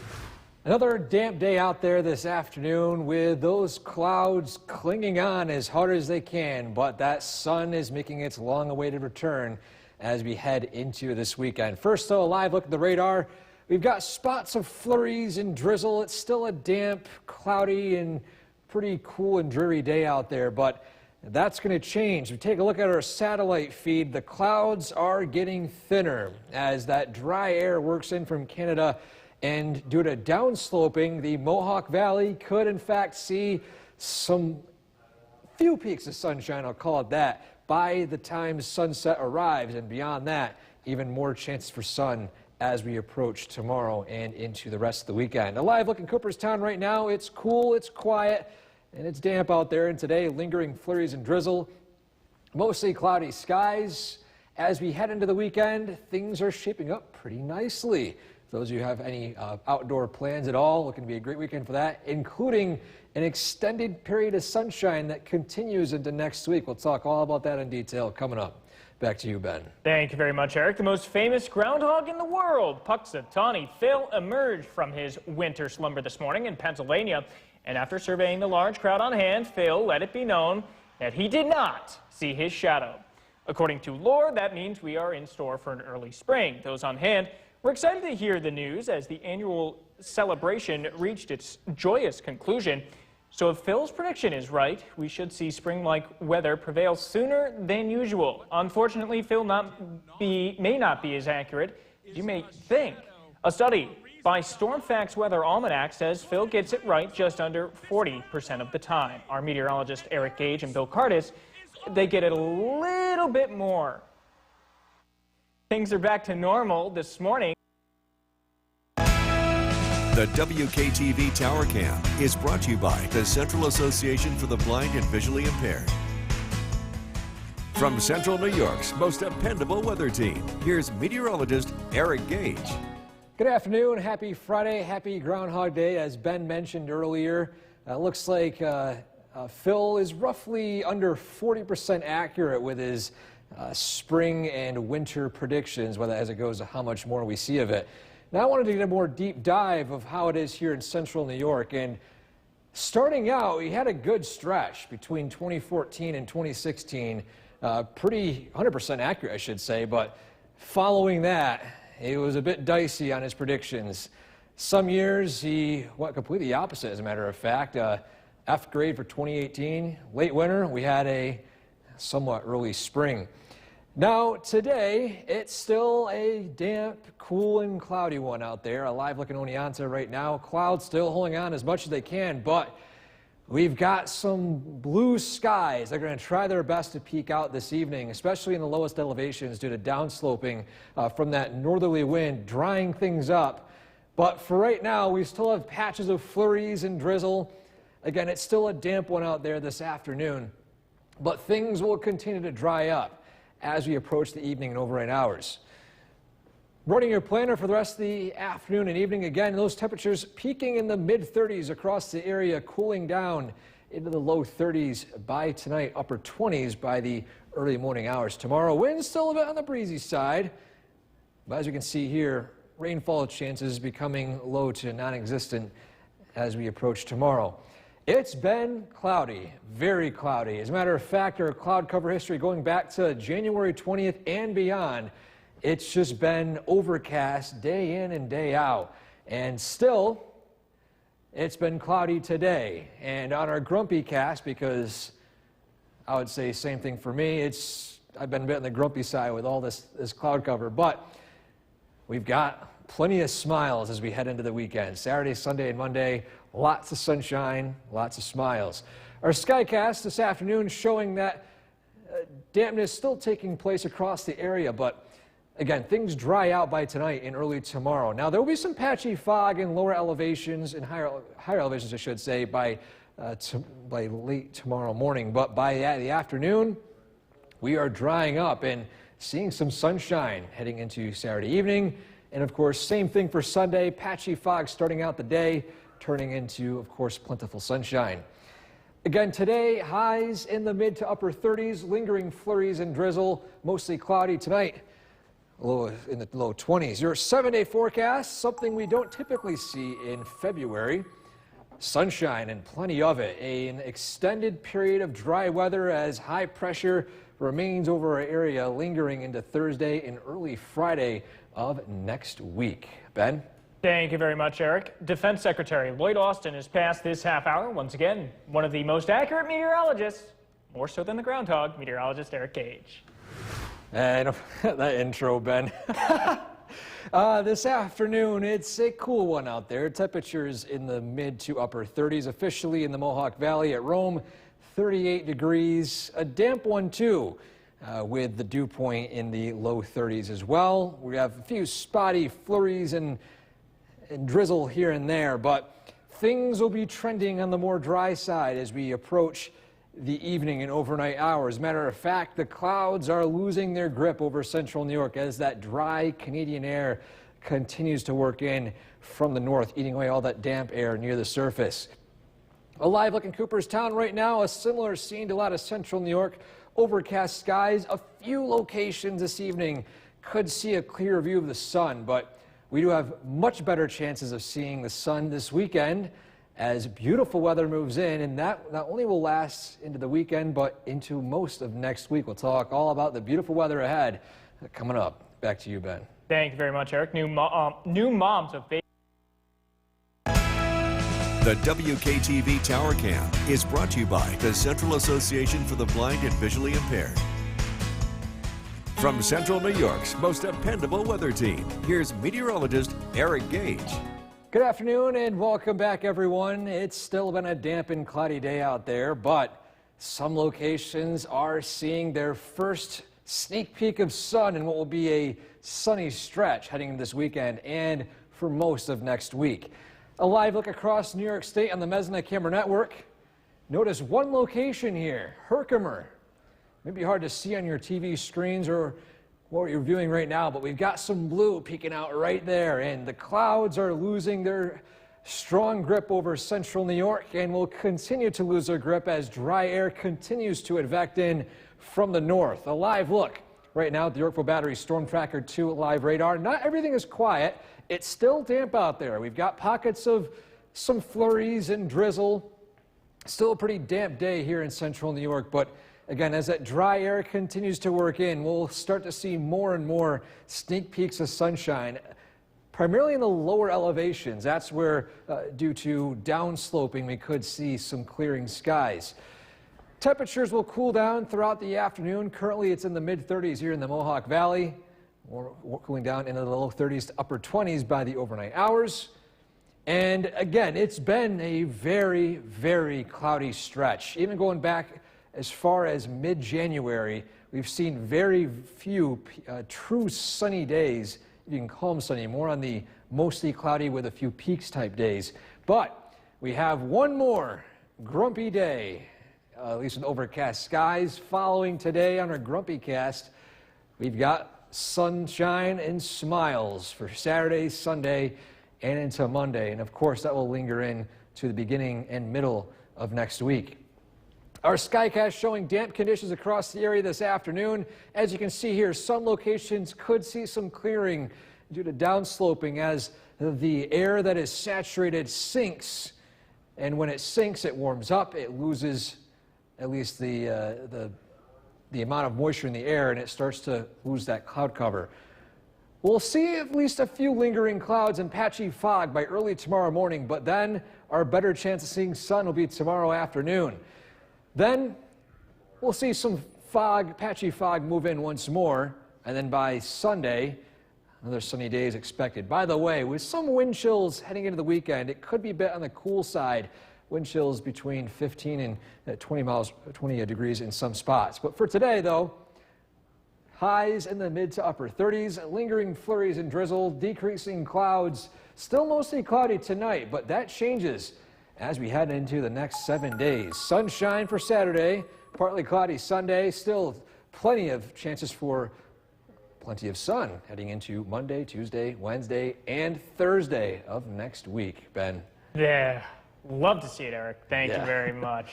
Another damp day out there this afternoon with those clouds clinging on as hard as they can, but that sun is making its long-awaited return as we head into this weekend. First, though, a live look at the radar. We've got spots of flurries and drizzle. It's still a damp, cloudy, and pretty cool and dreary day out there, but that's going to change. If we take a look at our satellite feed, the clouds are getting thinner as that dry air works in from Canada. And due to downsloping, the Mohawk Valley could in fact see some few peaks of sunshine, I'll call it that, by the time sunset arrives. And beyond that, even more chances for sun as we approach tomorrow and into the rest of the weekend. A live look in Cooperstown right now. It's cool, it's quiet, and it's damp out there. And today, lingering flurries and drizzle, mostly cloudy skies. As we head into the weekend, things are shaping up pretty nicely. For those of you who have any outdoor plans at all, looking to be a great weekend for that, including an extended period of sunshine that continues into next week. We'll talk all about that in detail coming up. Back to you, Ben. Thank you very much, Eric. The most famous groundhog in the world, Punxsutawney Phil, emerged from his winter slumber this morning in Pennsylvania And after surveying the large crowd on hand, Phil let it be known that he did not see his shadow. According to lore, that means we are in store for an early spring. Those on hand were excited to hear the news as the annual celebration reached its joyous conclusion. So if Phil's prediction is right, we should see spring-like weather prevail sooner than usual. Unfortunately, Phil may not be as accurate as you may think. A study by Stormfacts Weather Almanac says Phil gets it right just under 40% of the time. Our meteorologist Eric Gage and Bill Cardis, they get it a little bit more. Things are back to normal this morning. The WKTV Tower Cam is brought to you by the Central Association for the Blind and Visually Impaired. From Central New York's most dependable weather team, here's meteorologist Eric Gage. Good afternoon, happy Friday, happy Groundhog Day. As Ben mentioned earlier, looks like Phil is roughly under 40% accurate with his spring and winter predictions, whether as it goes to how much more we see of it. Now I wanted to get a more deep dive of how it is here in central New York. And starting out, we had a good stretch between 2014 and 2016. Pretty 100% accurate, I should say. But following that, it was a bit dicey on his predictions. Some years he went completely opposite, as a matter of fact. F grade for 2018, late winter, we had a somewhat early spring. Now today, it's still a damp, cool, and cloudy one out there. A live look at Oneonta right now. Clouds still holding on as much as they can, but we've got some blue skies. They're going to try their best to peek out this evening, especially in the lowest elevations due to downsloping from that northerly wind, drying things up. But for right now, we still have patches of flurries and drizzle. Again, it's still a damp one out there this afternoon, but things will continue to dry up as we approach the evening and overnight hours. Running your planner for the rest of the afternoon and evening, again, those temperatures peaking in the mid-30s across the area, cooling down into the low 30s by tonight, upper 20s by the early morning hours. Tomorrow, winds still a bit on the breezy side, but as you can see here, rainfall chances becoming low to non-existent as we approach tomorrow. It's been cloudy, very cloudy. As a matter of fact, our cloud cover history going back to January 20th and beyond, it's just been overcast day in and day out. And still, it's been cloudy today. And on our grumpy cast, because I would say same thing for me, I've been a bit on the grumpy side with all this cloud cover, but we've got plenty of smiles as we head into the weekend. Saturday, Sunday, and Monday, lots of sunshine, lots of smiles. Our Skycast this afternoon showing that dampness still taking place across the area, but again, things dry out by tonight and early tomorrow. Now, there will be some patchy fog in lower elevations and higher elevations, I should say, by late tomorrow morning. But by the afternoon, we are drying up and seeing some sunshine heading into Saturday evening. And of course, same thing for Sunday, patchy fog starting out the day, turning into, of course, plentiful sunshine. Again, today, highs in the mid to upper 30s, lingering flurries and drizzle, mostly cloudy tonight, in the low 20s. Your 7-day forecast, something we don't typically see in February. Sunshine and plenty of it. An extended period of dry weather as high pressure remains over our area, lingering into Thursday and early Friday of next week. Ben? Thank you very much, Eric. Defense Secretary Lloyd Austin has passed this half hour. Once again, one of the most accurate meteorologists, more so than the groundhog, meteorologist Eric Gage. That intro, Ben. This afternoon, it's a cool one out there. Temperatures in the mid to upper 30s, officially in the Mohawk Valley at Rome, 38 degrees. A damp one, too, with the dew point in the low 30s as well. We have a few spotty flurries and drizzle here and there, but things will be trending on the more dry side as we approach the evening and overnight hours. Matter of fact, the clouds are losing their grip over central New York as that dry Canadian air continues to work in from the north, eating away all that damp air near the surface. Alive looking Cooperstown right now, a similar scene to a lot of central New York. Overcast skies. A few locations this evening could see a clear view of the sun, but we do have much better chances of seeing the sun this weekend as beautiful weather moves in, and that not only will last into the weekend, but into most of next week. We'll talk all about the beautiful weather ahead coming up. Back to you, Ben. Thank you very much, Eric. New moms of baby. The WKTV Tower Cam is brought to you by the Central Association for the Blind and Visually Impaired. From Central New York's most dependable weather team, here's meteorologist Eric Gage. Good afternoon and welcome back, everyone. It's still been a damp and cloudy day out there, but some locations are seeing their first sneak peek of sun in what will be a sunny stretch heading into this weekend and for most of next week. A live look across New York State on the Mesna Camera Network. Notice one location here, Herkimer. Maybe hard to see on your TV screens or what you're viewing right now, but we've got some blue peeking out right there, and the clouds are losing their strong grip over central New York and will continue to lose their grip as dry air continues to advect in from the north. A live look right now at the Yorkville Battery Storm Tracker 2 live radar. Not everything is quiet. It's still damp out there. We've got pockets of some flurries and drizzle. Still a pretty damp day here in central New York, but again, as that dry air continues to work in, we'll start to see more and more sneak peeks of sunshine, primarily in the lower elevations. That's where, due to downsloping, we could see some clearing skies. Temperatures will cool down throughout the afternoon. Currently, it's in the mid-30s here in the Mohawk Valley. We're cooling down into the low 30s to upper 20s by the overnight hours. And again, it's been a very, very cloudy stretch. Even going back as far as mid-January, we've seen very few true sunny days. You can call them sunny, more on the mostly cloudy with a few peaks type days. But we have one more grumpy day, at least with overcast skies. Following today on our Grumpy Cast, we've got sunshine and smiles for Saturday, Sunday, and into Monday. And of course, that will linger in to the beginning and middle of next week. Our Skycast showing damp conditions across the area this afternoon. As you can see here, some locations could see some clearing due to downsloping as the air that is saturated sinks. And when it sinks, it warms up. It loses at least the amount of moisture in the air, and it starts to lose that cloud cover. We'll see at least a few lingering clouds and patchy fog by early tomorrow morning, but then our better chance of seeing sun will be tomorrow afternoon. Then we'll see some fog, patchy fog move in once more, and then by Sunday, another sunny day is expected. By the way, with some wind chills heading into the weekend, it could be a bit on the cool side. Wind chills between 15 and 20 degrees in some spots. But for today, though, highs in the mid to upper 30s, lingering flurries and drizzle, decreasing clouds, still mostly cloudy tonight, but that changes as we head into the next 7 days. Sunshine for Saturday, partly cloudy Sunday, still plenty of chances for plenty of sun heading into Monday, Tuesday, Wednesday, and Thursday of next week. Ben. Yeah, love to see it, Eric. Thank you very much.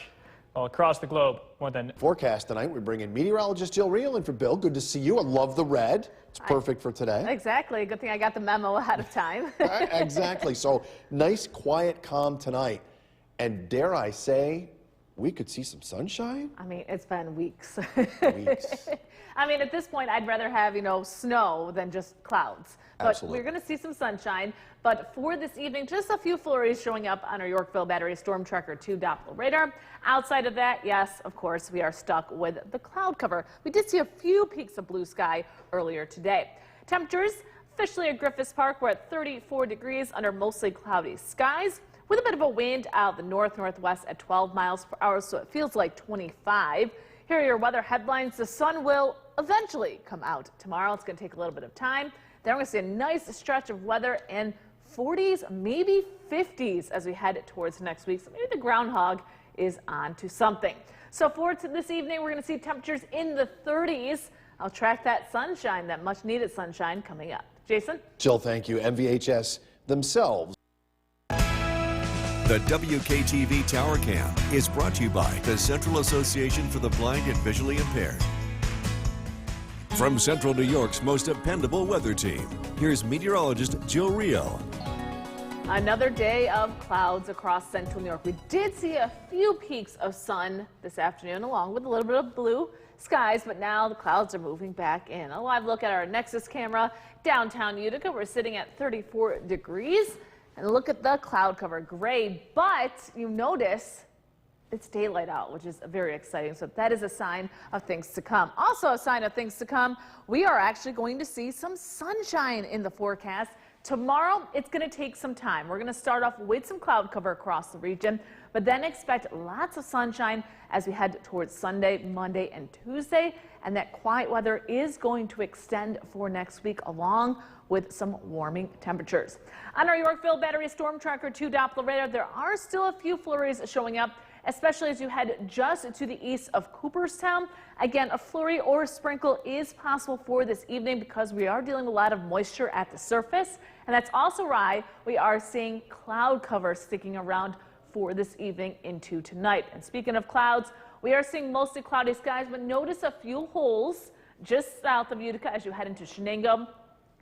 Well, across the globe, more than forecast tonight, we bring in meteorologist Jill Reel in for Bill. Good to see you. I love the red. It's perfect for today. Exactly. Good thing I got the memo ahead of time. Exactly. So nice, quiet, calm tonight. And dare I say, we could see some sunshine? I mean, it's been weeks. Weeks. I mean, at this point, I'd rather have, snow than just clouds. But Absolutely. we're going to see some sunshine. But for this evening, just a few flurries showing up on our Yorkville Battery Storm Tracker 2 Doppler radar. Outside of that, yes, of course, we are stuck with the cloud cover. We did see a few peaks of blue sky earlier today. Temperatures, officially at Griffiths Park, we're at 34 degrees under mostly cloudy skies, with a bit of a wind out the north-northwest at 12 miles per hour, so it feels like 25. Here are your weather headlines. The sun will eventually come out tomorrow. It's going to take a little bit of time. Then we're going to see a nice stretch of weather in 40s, maybe 50s as we head towards next week. So maybe the groundhog is on to something. So for this evening, we're going to see temperatures in the 30s. I'll track that sunshine, that much needed sunshine coming up. Jason? Jill, thank you. MVHS themselves. The WKTV Tower Cam is brought to you by the Central Association for the Blind and Visually Impaired. From Central New York's most dependable weather team, here's meteorologist Jill Reel. Another day of clouds across central New York. We did see a few peaks of sun this afternoon, along with a little bit of blue skies, but now the clouds are moving back in. A live look at our Nexus camera downtown Utica. We're sitting at 34 degrees. And look at the cloud cover, gray, but you notice it's daylight out, which is very exciting. So that is a sign of things to come. Also a sign of things to come, we are actually going to see some sunshine in the forecast. Tomorrow, it's going to take some time. We're going to start off with some cloud cover across the region, but then expect lots of sunshine as we head towards Sunday, Monday, and Tuesday. And that quiet weather is going to extend for next week, along with some warming temperatures. On our Yorkville Battery Storm Tracker 2 Doppler radar, there are still a few flurries showing up, especially as you head just to the east of Cooperstown. Again, a flurry or a sprinkle is possible for this evening because we are dealing with a lot of moisture at the surface. And that's also why we are seeing cloud cover sticking around for this evening into tonight. And speaking of clouds, we are seeing mostly cloudy skies, but notice a few holes just south of Utica as you head into Shenango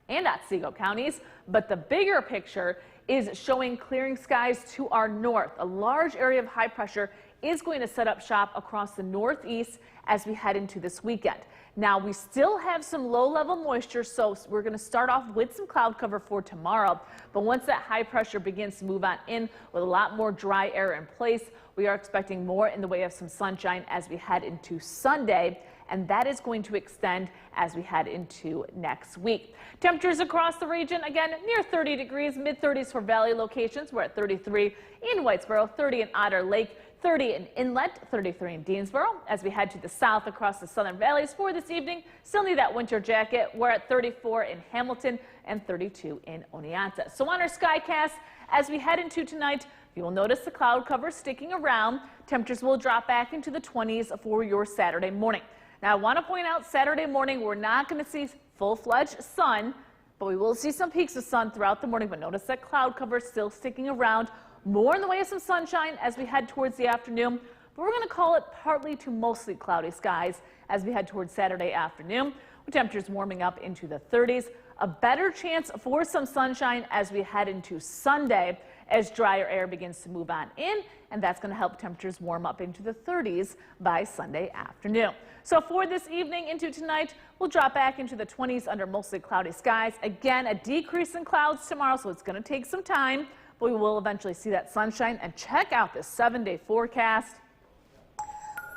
and Otsego counties. But the bigger picture is showing clearing skies to our north. A large area of high pressure is going to set up shop across the northeast as we head into this weekend. Now, we still have some low-level moisture, so we're going to start off with some cloud cover for tomorrow. But once that high pressure begins to move on in with a lot more dry air in place, we are expecting more in the way of some sunshine as we head into Sunday. And that is going to extend as we head into next week. Temperatures across the region, again, near 30 degrees, mid-30s for valley locations. We're at 33 in Whitesboro, 30 in Otter Lake, 30 in Inlet, 33 in Deansboro. As we head to the south across the southern valleys for this evening, still need that winter jacket. We're at 34 in Hamilton and 32 in Oneonta. So on our Skycast, as we head into tonight, you will notice the cloud cover sticking around. Temperatures will drop back into the 20s for your Saturday morning. Now, I want to point out Saturday morning, we're not going to see full-fledged sun, but we will see some peaks of sun throughout the morning. But notice that cloud cover still sticking around. More in the way of some sunshine as we head towards the afternoon. But we're going to call it partly to mostly cloudy skies as we head towards Saturday afternoon, with temperatures warming up into the 30s. A better chance for some sunshine as we head into Sunday as drier air begins to move on in, and that's going to help temperatures warm up into the 30s by Sunday afternoon. So for this evening into tonight, we'll drop back into the 20s under mostly cloudy skies. Again, a decrease in clouds tomorrow, so it's going to take some time, but we will eventually see that sunshine. And check out this 7-day forecast.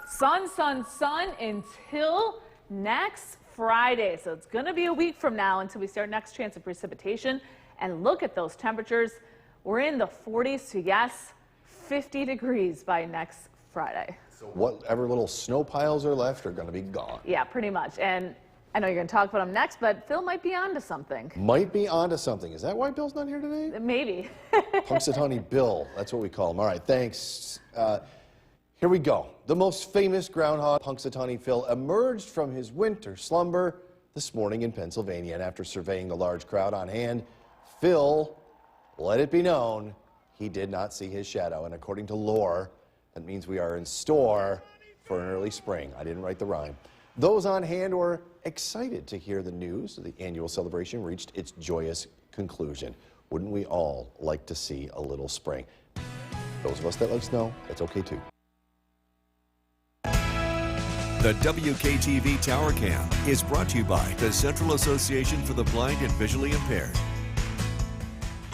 Sun, sun, sun until next Friday. So it's going to be a week from now until we see our next chance of precipitation. And look at those temperatures. We're in the 40s to, yes, 50 degrees by next Friday. So whatever little snow piles are left are going to be gone. Yeah, pretty much. And I know you're going to talk about them next, but Phil might be onto something. Might be onto something. Is that why Bill's not here today? Maybe. Punxsutawney Bill. That's what we call him. All right, thanks. Here we go. The most famous groundhog, Punxsutawney Phil, emerged from his winter slumber this morning in Pennsylvania. And after surveying the large crowd on hand, Phil, let it be known, he did not see his shadow. And according to lore, that means we are in store for an early spring. I didn't write the rhyme. Those on hand were excited to hear the news. The annual celebration reached its joyous conclusion. Wouldn't we all like to see a little spring? Those of us that like snow, that's okay too. The WKTV Tower Cam is brought to you by the Central Association for the Blind and Visually Impaired.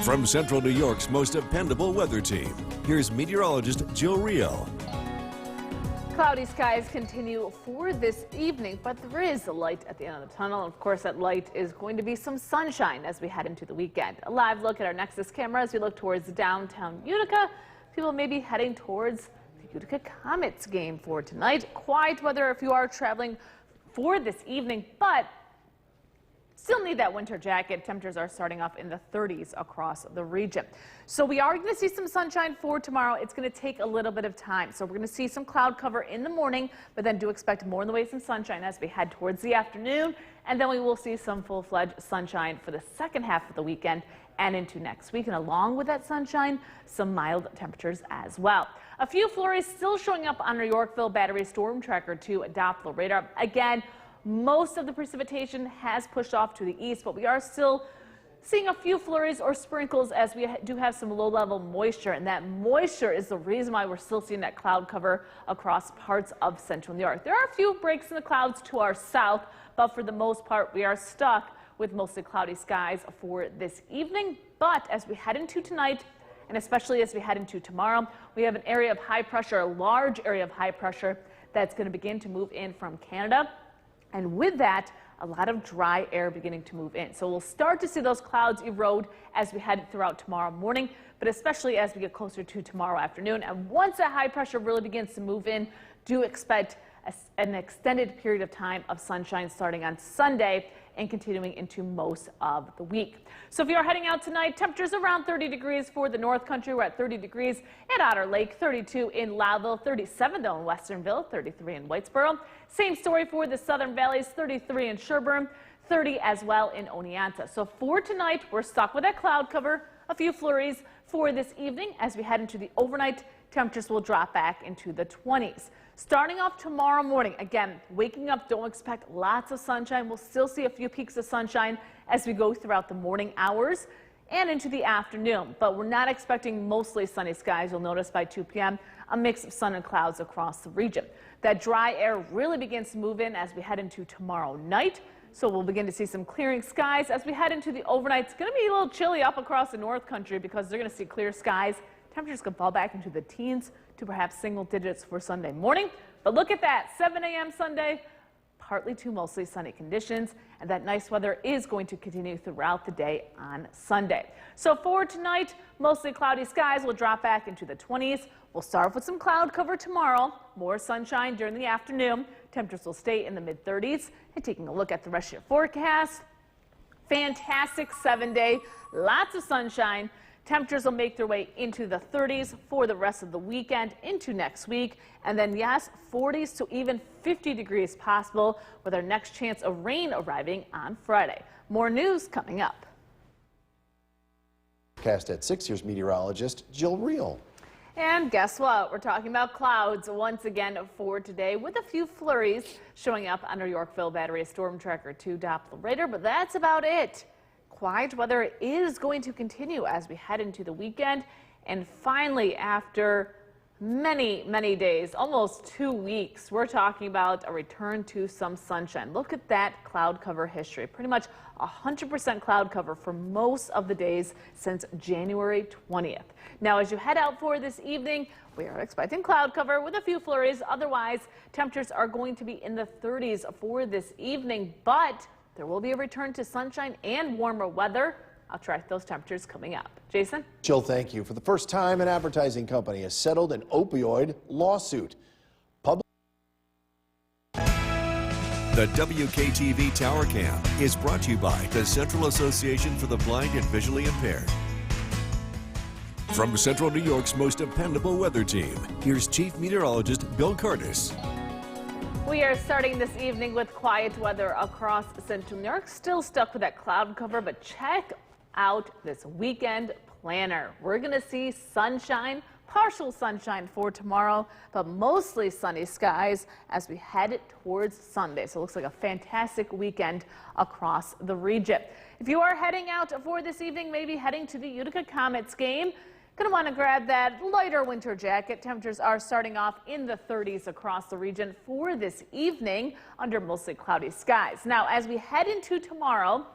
From Central New York's most dependable weather team, here's meteorologist Jill Rio. Cloudy skies continue for this evening, but there is a light at the end of the tunnel. Of course, that light is going to be some sunshine as we head into the weekend. A live look at our Nexus camera as we look towards downtown Utica. People may be heading towards the Utica Comets game for tonight. Quiet weather if you are traveling for this evening, but still need that winter jacket. Temperatures are starting off in the 30s across the region. So we are going to see some sunshine for tomorrow. It's going to take a little bit of time. So we're going to see some cloud cover in the morning, but then do expect more in the way of some sunshine as we head towards the afternoon. And then we will see some full-fledged sunshine for the second half of the weekend and into next week. And along with that sunshine, some mild temperatures as well. A few flurries still showing up on our Yorkville Battery Storm Tracker 2 Doppler radar. Again, most of the precipitation has pushed off to the east, but we are still seeing a few flurries or sprinkles as we do have some low-level moisture, and that moisture is the reason why we're still seeing that cloud cover across parts of central New York. There are a few breaks in the clouds to our south, but for the most part, we are stuck with mostly cloudy skies for this evening. But as we head into tonight, and especially as we head into tomorrow, we have an area of high pressure, a large area of high pressure that's going to begin to move in from Canada. And with that, a lot of dry air beginning to move in. So we'll start to see those clouds erode as we head throughout tomorrow morning, but especially as we get closer to tomorrow afternoon. And once that high pressure really begins to move in, do expect an extended period of time of sunshine starting on Sunday and continuing into most of the week. So if you're heading out tonight, temperatures around 30 degrees for the North Country. We're at 30 degrees at Otter Lake, 32 in Loudville, 37 though in Westernville, 33 in Whitesboro. Same story for the Southern Valleys, 33 in Sherburne, 30 as well in Oneonta. So for tonight, we're stuck with that cloud cover, a few flurries. For this evening, as we head into the overnight, temperatures will drop back into the 20s. Starting off tomorrow morning, again, waking up, don't expect lots of sunshine. We'll still see a few peaks of sunshine as we go throughout the morning hours and into the afternoon, but we're not expecting mostly sunny skies. You'll notice by 2 p.m. a mix of sun and clouds across the region. That dry air really begins to move in as we head into tomorrow night. So we'll begin to see some clearing skies as we head into the overnight. It's going to be a little chilly up across the North Country because they're going to see clear skies. Temperatures can fall back into the teens to perhaps single digits for Sunday morning. But look at that, 7 a.m. Sunday, partly to mostly sunny conditions, and that nice weather is going to continue throughout the day on Sunday. So for tonight, mostly cloudy skies will drop back into the 20s. We'll start off with some cloud cover tomorrow, more sunshine during the afternoon. Temperatures will stay in the mid-30s. And taking a look at the rest of your forecast, fantastic 7-day, lots of sunshine. Temperatures will make their way into the 30s for the rest of the weekend into next week. And then, yes, 40s to even 50 degrees possible with our next chance of rain arriving on Friday. More news coming up. Cast at 6, here's meteorologist Jill Reel. And guess what? We're talking about clouds once again for today with a few flurries showing up under Yorkville Battery Storm Tracker 2 Doppler radar, but that's about it. Quiet weather is going to continue as we head into the weekend. And finally, after many days, almost 2 weeks, we're talking about a return to some sunshine. Look at that cloud cover history. Pretty much 100% cloud cover for most of the days since January 20th. Now, as you head out for this evening, we are expecting cloud cover with a few flurries. Otherwise, temperatures are going to be in the 30s for this evening, but there will be a return to sunshine and warmer weather. I'll track those temperatures coming up. Jason? Jill, thank you. For the first time, an advertising company has settled an opioid lawsuit. The WKTV Tower Cam is brought to you by the Central Association for the Blind and Visually Impaired. From Central New York's most dependable weather team, here's Chief Meteorologist Bill Curtis. We are starting this evening with quiet weather across central New York. Still stuck with that cloud cover, but check out this weekend planner. We're going to see sunshine, partial sunshine for tomorrow, but mostly sunny skies as we head towards Sunday. So it looks like a fantastic weekend across the region. If you are heading out for this evening, maybe heading to the Utica Comets game, going to want to grab that lighter winter jacket. Temperatures are starting off in the 30s across the region for this evening under mostly cloudy skies. Now, as we head into tomorrow,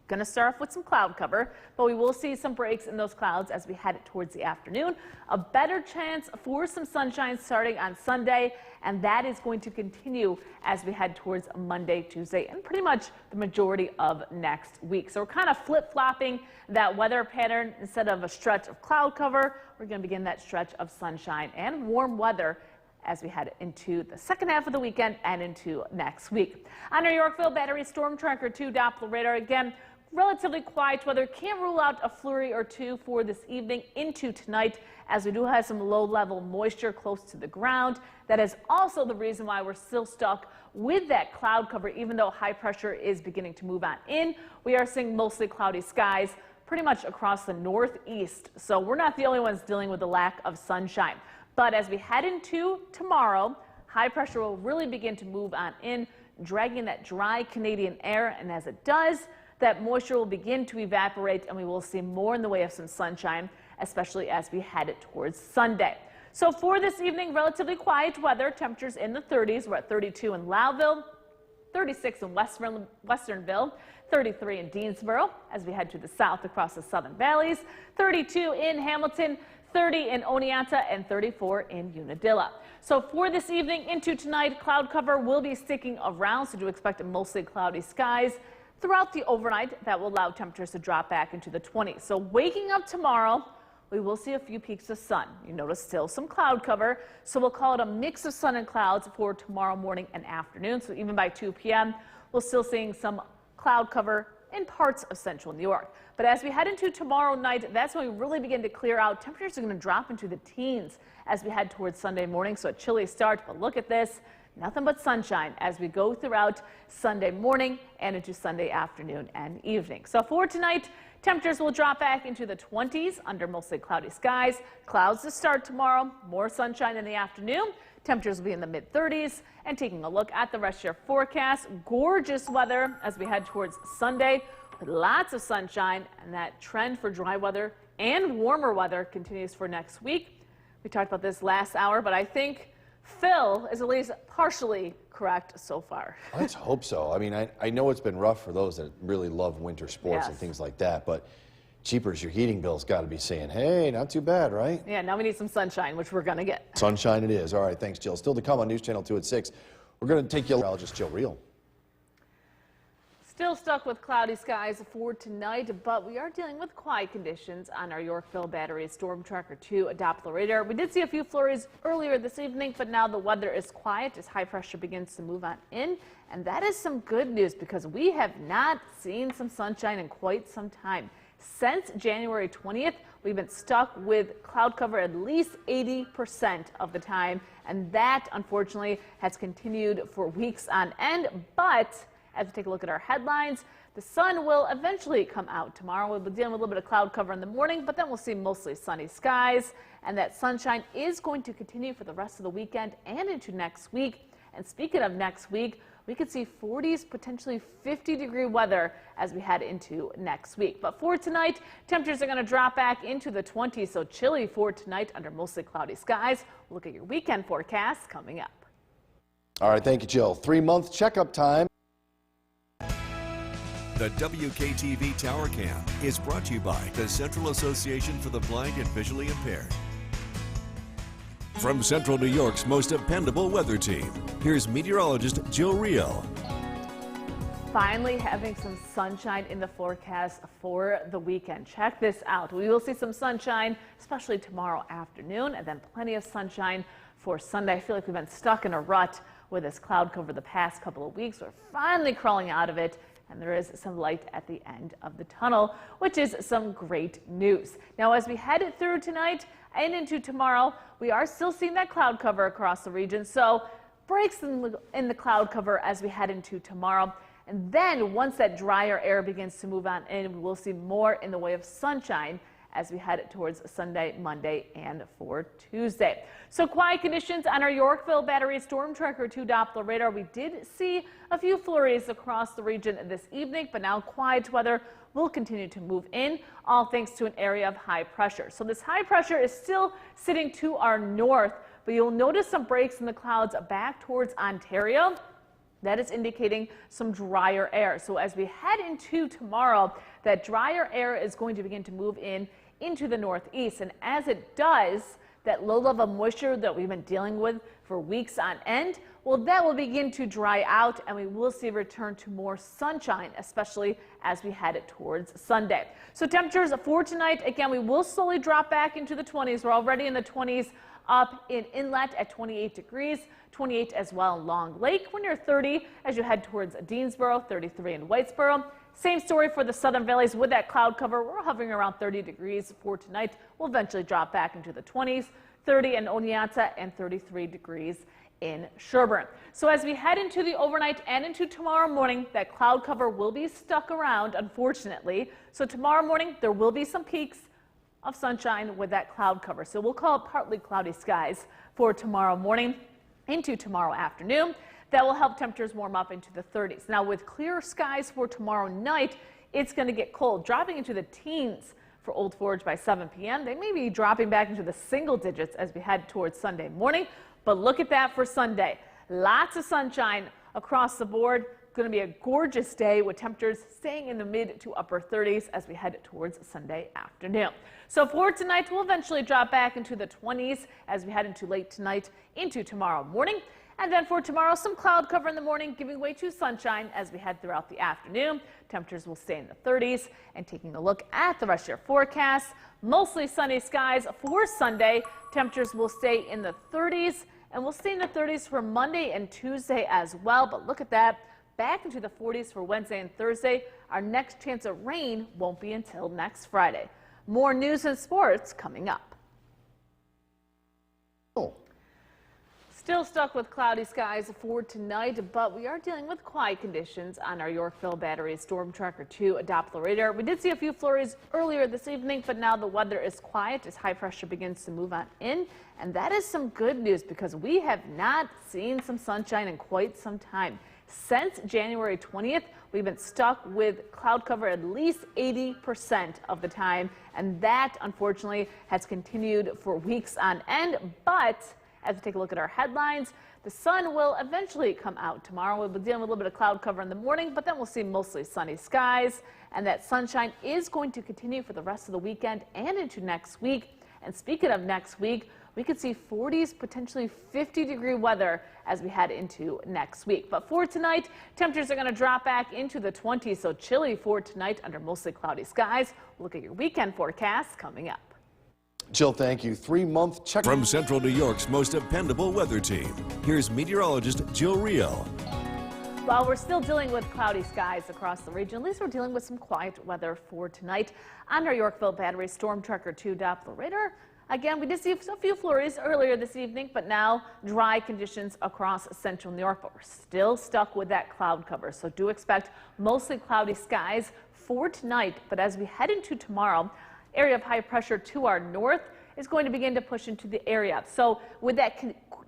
going to start off with some cloud cover, but we will see some breaks in those clouds as we head towards the afternoon. A better chance for some sunshine starting on Sunday, and that is going to continue as we head towards Monday, Tuesday, and pretty much the majority of next week. So we're kind of flip-flopping that weather pattern. Instead of a stretch of cloud cover, we're going to begin that stretch of sunshine and warm weather as we head into the second half of the weekend and into next week. On our Yorkville Battery Storm Tracker 2 Doppler radar, again, relatively quiet weather. Can't rule out a flurry or two for this evening into tonight, as we do have some low-level moisture close to the ground. That is also the reason why we're still stuck with that cloud cover, even though high pressure is beginning to move on in. We are seeing mostly cloudy skies pretty much across the northeast, so we're not the only ones dealing with the lack of sunshine. But as we head into tomorrow, high pressure will really begin to move on in, dragging that dry Canadian air, and as it does, that moisture will begin to evaporate and we will see more in the way of some sunshine, especially as we head towards Sunday. So for this evening, relatively quiet weather, temperatures in the 30s. We're at 32 in Loudville, 36 in Westernville, 33 in Deansboro as we head to the south across the southern valleys, 32 in Hamilton, 30 in Oneonta, and 34 in Unadilla. So for this evening into tonight, cloud cover will be sticking around, so do expect mostly cloudy skies throughout the overnight. That will allow temperatures to drop back into the 20s. So waking up tomorrow, we will see a few peaks of sun. You notice still some cloud cover, so we'll call it a mix of sun and clouds for tomorrow morning and afternoon. So even by 2 p.m., we're still seeing some cloud cover in parts of central New York. But as we head into tomorrow night, that's when we really begin to clear out. Temperatures are going to drop into the teens as we head towards Sunday morning, so a chilly start. But look at this, nothing but sunshine as we go throughout Sunday morning and into Sunday afternoon and evening. So for tonight, temperatures will drop back into the 20s under mostly cloudy skies. Clouds to start tomorrow, more sunshine in the afternoon. Temperatures will be in the mid-30s. And taking a look at the rest of your forecast, gorgeous weather as we head towards Sunday with lots of sunshine, and that trend for dry weather and warmer weather continues for next week. We talked about this last hour, but I think Phil is at least partially correct so far. Let's hope so. I mean, I know it's been rough for those that really love winter sports and things like that, but cheapers, your heating bill's got to be saying, hey, not too bad, right? Yeah, now we need some sunshine, which we're going to get. Sunshine it is. All right, thanks, Jill. Still to come on News Channel 2 at 6. We're going to take you meteorologist Jill Reel. Still stuck with cloudy skies for tonight, but we are dealing with quiet conditions on our Yorkville Battery Storm Tracker 2 Doppler radar. We did see a few flurries earlier this evening, but now the weather is quiet as high pressure begins to move on in. And that is some good news because we have not seen some sunshine in quite some time. Since January 20th, we've been stuck with cloud cover at least 80% of the time. And that, unfortunately, has continued for weeks on end. But as we take a look at our headlines, the sun will eventually come out tomorrow. We'll be dealing with a little bit of cloud cover in the morning, but then we'll see mostly sunny skies. And that sunshine is going to continue for the rest of the weekend and into next week. And speaking of next week, we could see 40s, potentially 50-degree weather as we head into next week. But for tonight, temperatures are going to drop back into the 20s, so chilly for tonight under mostly cloudy skies. We'll look at your weekend forecast coming up. All right, thank you, Jill. 3-month checkup time. The WKTV Tower Cam is brought to you by the Central Association for the Blind and Visually Impaired. From Central New York's most dependable weather team, here's meteorologist Jill Reel. Finally having some sunshine in the forecast for the weekend. Check this out. We will see some sunshine, especially tomorrow afternoon, and then plenty of sunshine for Sunday. I feel like we've been stuck in a rut with this cloud cover the past couple of weeks. We're finally crawling out of it, and there is some light at the end of the tunnel, which is some great news. Now, as we head through tonight and into tomorrow, we are still seeing that cloud cover across the region, so breaks in the cloud cover as we head into tomorrow. And then once that drier air begins to move on in, we'll see more in the way of sunshine as we head towards Sunday, Monday, and for Tuesday. So quiet conditions on our Yorkville Battery Storm Tracker 2 Doppler radar. We did see a few flurries across the region this evening, but now quiet weather will continue to move in, all thanks to an area of high pressure. So this high pressure is still sitting to our north, but you'll notice some breaks in the clouds back towards Ontario. That is indicating some drier air. So as we head into tomorrow, that drier air is going to begin to move into the northeast. And as it does, that low level moisture that we've been dealing with for weeks on end, well, that will begin to dry out and we will see a return to more sunshine, especially as we head towards Sunday. So temperatures for tonight, again, we will slowly drop back into the 20s. We're already in the 20s up in Inlet at 28 degrees, 28 as well in Long Lake. We're near 30 as you head towards Deansboro, 33 in Whitesboro. Same story for the southern valleys with that cloud cover. We're hovering around 30 degrees for tonight. We'll eventually drop back into the 20s, 30 in Oneonta and 33 degrees in Sherburne. So as we head into the overnight and into tomorrow morning, that cloud cover will be stuck around, unfortunately. So tomorrow morning, there will be some peaks of sunshine with that cloud cover. So we'll call it partly cloudy skies for tomorrow morning into tomorrow afternoon. That will help temperatures warm up into the 30s. Now with clear skies for tomorrow night, it's going to get cold, dropping into the teens for Old Forge by 7 p.m. They may be dropping back into the single digits as we head towards Sunday morning. But look at that for Sunday. Lots of sunshine across the board. Going to be a gorgeous day with temperatures staying in the mid to upper 30s as we head towards Sunday afternoon. So for tonight, we'll eventually drop back into the 20s as we head into late tonight into tomorrow morning. And then for tomorrow, some cloud cover in the morning, giving way to sunshine as we head throughout the afternoon. Temperatures will stay in the 30s. And taking a look at the rest of your forecast, mostly sunny skies for Sunday. Temperatures will stay in the 30s, and we'll stay in the 30s for Monday and Tuesday as well. But look at that. Back into the 40s for Wednesday and Thursday. Our next chance of rain won't be until next Friday. More news and sports coming up. Oh. Still stuck with cloudy skies for tonight, but we are dealing with quiet conditions on our Yorkville Battery Storm Tracker 2 Doppler radar. We did see a few flurries earlier this evening, but now the weather is quiet as high pressure begins to move on in. And that is some good news because we have not seen some sunshine in quite some time. Since January 20th, we've been stuck with cloud cover at least 80% of the time, and that unfortunately has continued for weeks on end. But as we take a look at our headlines, the sun will eventually come out tomorrow. We'll be dealing with a little bit of cloud cover in the morning, but then we'll see mostly sunny skies, and that sunshine is going to continue for the rest of the weekend and into next week. And speaking of next week, we could see 40s, potentially 50-degree weather as we head into next week. But for tonight, temperatures are going to drop back into the 20s, so chilly for tonight under mostly cloudy skies. We'll look at your weekend forecast coming up. Jill, thank you. 3-month check. From Central New York's most dependable weather team, here's meteorologist Jill Reel. While we're still dealing with cloudy skies across the region, at least we're dealing with some quiet weather for tonight on our Yorkville Battery Storm Tracker 2 Doppler radar. Again, we did see a few flurries earlier this evening, but now dry conditions across central New York, but we're still stuck with that cloud cover. So do expect mostly cloudy skies for tonight. But as we head into tomorrow, area of high pressure to our north is going to begin to push into the area. So with that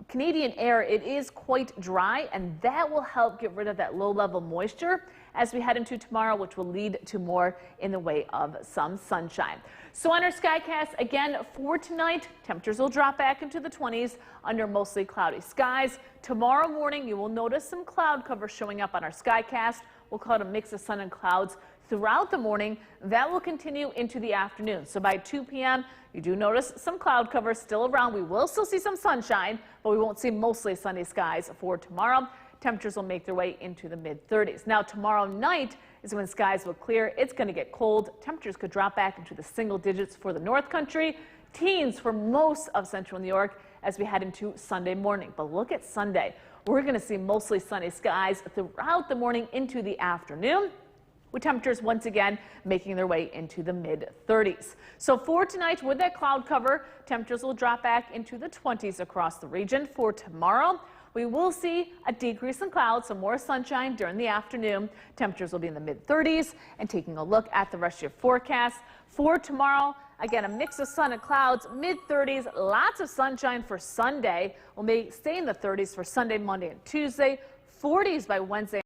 Canadian air, it is quite dry, and that will help get rid of that low-level moisture as we head into tomorrow, which will lead to more in the way of some sunshine. So on our Skycast, again, for tonight, temperatures will drop back into the 20s under mostly cloudy skies. Tomorrow morning, you will notice some cloud cover showing up on our Skycast. We'll call it a mix of sun and clouds throughout the morning. That will continue into the afternoon. So by 2 p.m., you do notice some cloud cover still around. We will still see some sunshine, but we won't see mostly sunny skies for tomorrow. Temperatures will make their way into the mid-30s. Now, tomorrow night is when skies will clear. It's going to get cold. Temperatures could drop back into the single digits for the North Country, teens for most of central New York as we head into Sunday morning. But look at Sunday. We're going to see mostly sunny skies throughout the morning into the afternoon, with temperatures once again making their way into the mid-30s. So for tonight, with that cloud cover, temperatures will drop back into the 20s across the region. For tomorrow, we will see a decrease in clouds, so more sunshine during the afternoon. Temperatures will be in the mid-30s. And taking a look at the rest of your forecast for tomorrow, again, a mix of sun and clouds, mid-30s, lots of sunshine for Sunday. We'll stay in the 30s for Sunday, Monday, and Tuesday, 40s by Wednesday.